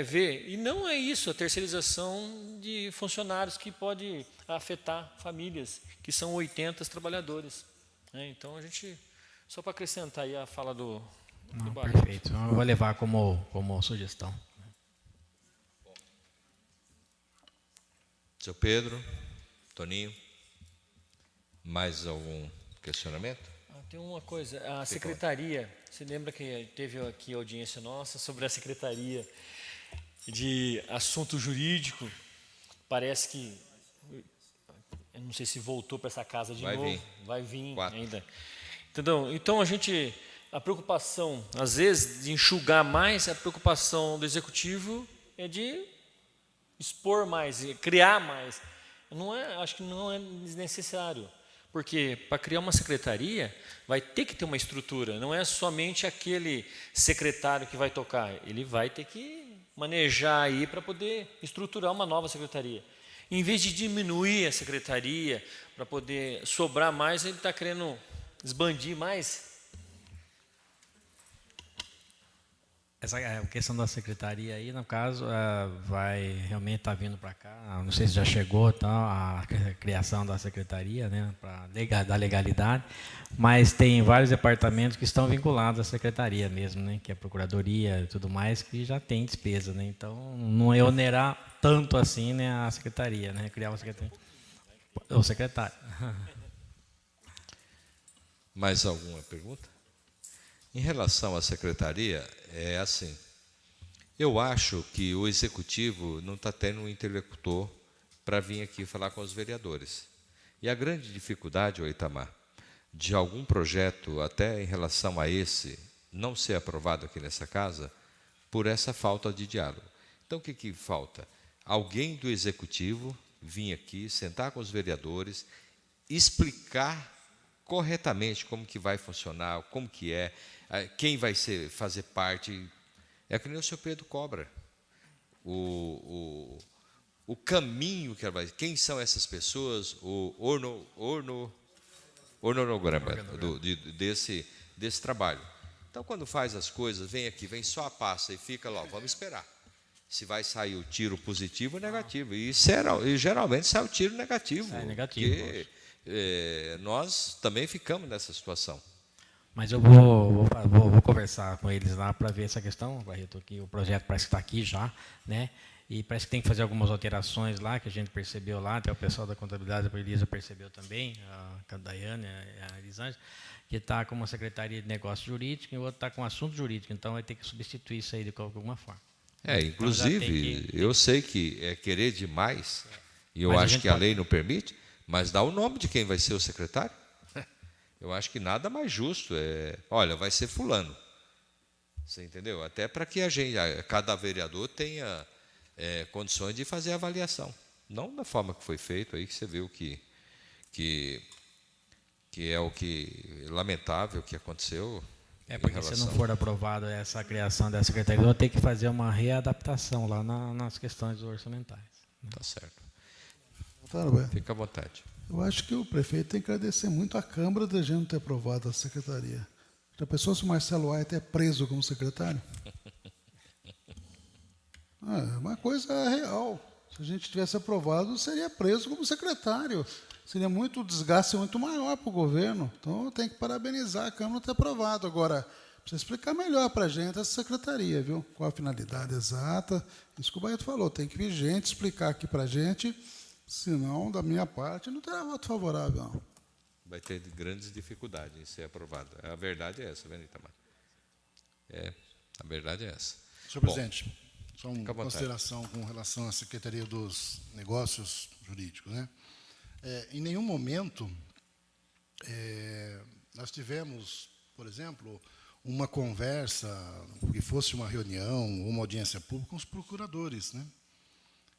Speaker 4: ver. E não é isso, a terceirização de funcionários que pode afetar famílias, que são 80 trabalhadores. Então, a gente, só para acrescentar aí a fala do Barreto.
Speaker 2: Perfeito, eu vou levar como sugestão.
Speaker 1: Seu Pedro, Toninho, mais algum questionamento?
Speaker 4: Tem uma coisa, a secretaria, você lembra que teve aqui audiência nossa sobre a secretaria de assunto jurídico? Parece que, eu não sei se voltou para essa casa de novo. Vai vir
Speaker 1: 4.
Speaker 4: ainda. Entendeu? Então, a preocupação, às vezes, de enxugar mais, a preocupação do executivo é de expor mais, criar mais. Acho que não é desnecessário, porque para criar uma secretaria vai ter que ter uma estrutura, não é somente aquele secretário que vai tocar, ele vai ter que manejar aí para poder estruturar uma nova secretaria. Em vez de diminuir a secretaria para poder sobrar mais, ele está querendo expandir mais.
Speaker 2: Essa questão da secretaria aí, no caso, vai realmente estar vindo para cá. Não sei se já chegou a criação da secretaria, né, da legalidade, mas tem vários departamentos que estão vinculados à secretaria mesmo, né, que é a procuradoria e tudo mais, que já tem despesa, né, então não é onerar tanto assim, né, a secretaria, né, criar uma secretaria. O secretário.
Speaker 1: Mais alguma pergunta? Em relação à secretaria, é assim, Eu acho que o executivo não está tendo um interlocutor para vir aqui falar com os vereadores. E a grande dificuldade, ô Itamar, de algum projeto, até em relação a esse, não ser aprovado aqui nessa casa, por essa falta de diálogo. Então, o que falta? Alguém do executivo vir aqui, sentar com os vereadores, explicar corretamente como que vai funcionar, como que é, quem vai fazer parte. É que nem o senhor Pedro cobra. O caminho que ela vai... Quem são essas pessoas? O organograma desse trabalho. Então, quando faz as coisas, vem aqui, vem só a pasta e fica lá, vamos esperar. Se vai sair o tiro positivo ou negativo. E geralmente sai o tiro negativo.
Speaker 2: Sai negativo.
Speaker 1: Porque nós também ficamos nessa situação.
Speaker 2: Mas eu vou conversar com eles lá para ver essa questão, Barreto, que o projeto parece que está aqui já, né? E parece que tem que fazer algumas alterações lá, que a gente percebeu lá, até o pessoal da contabilidade, a Elisa percebeu também, a Daiane, a Elisângela, que está com uma secretaria de negócio jurídico e o outro está com assunto jurídico, então vai ter que substituir isso aí de alguma forma.
Speaker 1: Inclusive, eu sei que é querer demais, e eu acho que a lei não permite, mas dá o nome de quem vai ser o secretário. Eu acho que nada mais justo. Olha, vai ser fulano. Você entendeu? Até para que cada vereador tenha condições de fazer a avaliação. Não da forma que foi feito, aí que você viu que é o que lamentável que aconteceu.
Speaker 2: Porque se não for aprovado essa criação da secretaria, vão ter que fazer uma readaptação lá nas questões orçamentais.
Speaker 1: Tá certo.
Speaker 6: Fica
Speaker 1: à vontade.
Speaker 6: Eu acho que o prefeito tem que agradecer muito à Câmara de a gente não ter aprovado a secretaria. Já pensou se o Marcelo White é preso como secretário? É uma coisa real. Se a gente tivesse aprovado, seria preso como secretário. Seria muito desgaste muito maior para o governo. Então, tem que parabenizar a Câmara ter aprovado. Agora, precisa explicar melhor para a gente essa secretaria, viu? Qual a finalidade exata. Isso que o Barreto falou, tem que vir gente explicar aqui para a gente, senão, da minha parte, não terá voto favorável, não.
Speaker 1: Vai ter grandes dificuldades em ser aprovado. A verdade é essa, Itamar. A verdade é essa.
Speaker 10: Senhor presidente, só uma consideração com relação à Secretaria dos Negócios Jurídicos, né? Em nenhum momento nós tivemos, por exemplo, uma conversa, que fosse uma reunião, uma audiência pública com os procuradores, né?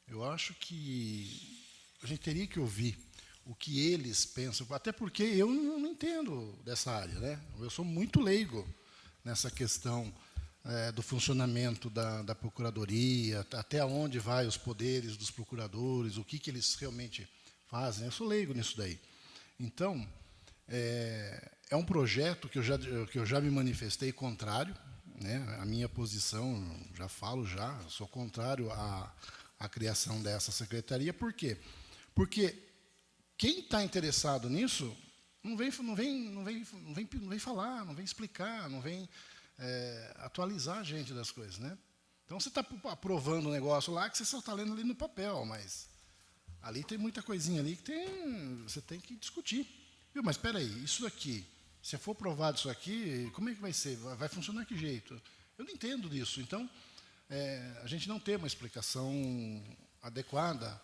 Speaker 10: Eu acho que a gente teria que ouvir o que eles pensam, até porque eu não entendo dessa área, né? Eu sou muito leigo nessa questão do funcionamento da procuradoria, até onde vai os poderes dos procuradores, o que eles realmente fazem. Eu sou leigo nisso daí. Então, é um projeto que eu já me manifestei contrário, né? A minha posição, já falo sou contrário à criação dessa secretaria. Por quê? Porque quem está interessado nisso não vem falar, não vem explicar, não vem atualizar a gente das coisas, né? Então, você está aprovando um negócio lá que você só está lendo ali no papel, mas ali tem muita coisinha ali que você tem que discutir. Viu? Mas espera aí, isso aqui, se for aprovado isso aqui, como é que vai ser? Vai funcionar de que jeito? Eu não entendo disso. Então, a gente não tem uma explicação adequada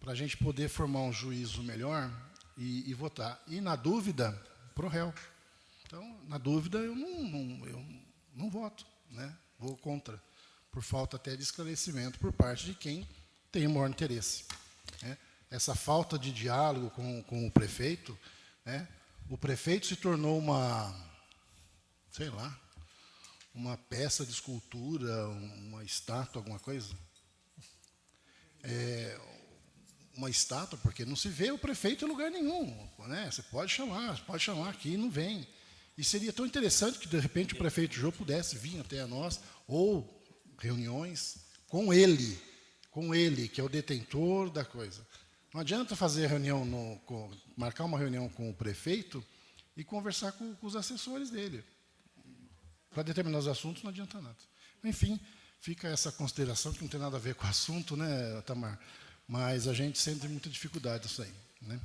Speaker 10: para a gente poder formar um juízo melhor e votar. E, na dúvida, pro réu. Então, na dúvida, eu não voto, né? Vou contra, por falta até de esclarecimento por parte de quem tem o maior interesse, né? Essa falta de diálogo com o prefeito, né? O prefeito se tornou uma peça de escultura, uma estátua, alguma coisa. Uma estátua, porque não se vê o prefeito em lugar nenhum, né? Você pode chamar aqui, não vem. E seria tão interessante que, de repente, o prefeito Jô pudesse vir até a nós, ou reuniões com ele, que é o detentor da coisa. Não adianta fazer marcar uma reunião com o prefeito e conversar com os assessores dele. Para determinados assuntos não adianta nada. Enfim, fica essa consideração que não tem nada a ver com o assunto, né, Tamar? Mas a gente sente muita dificuldade nisso aí, né?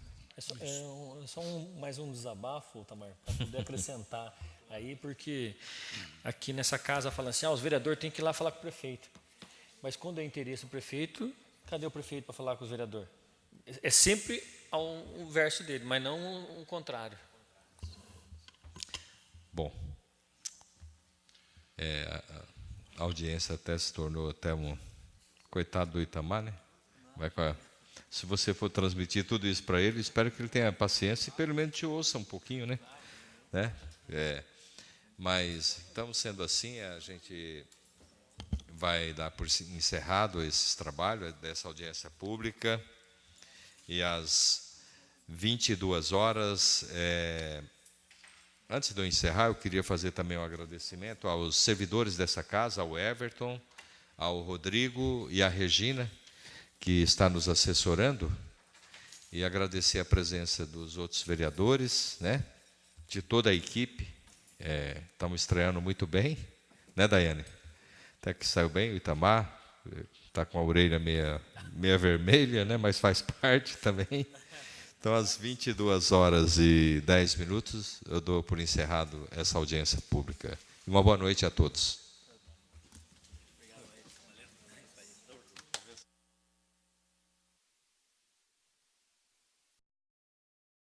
Speaker 4: Só mais um desabafo, Tamar, para poder acrescentar aí, porque aqui nessa casa fala assim, os vereadores têm que ir lá falar com o prefeito. Mas quando é interesse do prefeito, cadê o prefeito para falar com o vereador? É sempre um verso dele, mas não o contrário.
Speaker 1: Bom, a audiência até se tornou até um coitado do Itamar, né? Se você for transmitir tudo isso para ele, espero que ele tenha paciência e pelo menos te ouça um pouquinho, né? Mas, então, sendo assim, a gente vai dar por encerrado esse trabalho dessa audiência pública e às 22 horas, antes de eu encerrar, eu queria fazer também um agradecimento aos servidores dessa casa, ao Everton, ao Rodrigo e à Regina, que está nos assessorando, e agradecer a presença dos outros vereadores, né, de toda a equipe. Estamos estreando muito bem, né, Daiane? Até que saiu bem, o Itamar está com a orelha meia vermelha, né, mas faz parte também. Então, às 22h10, eu dou por encerrado essa audiência pública. Uma boa noite a todos.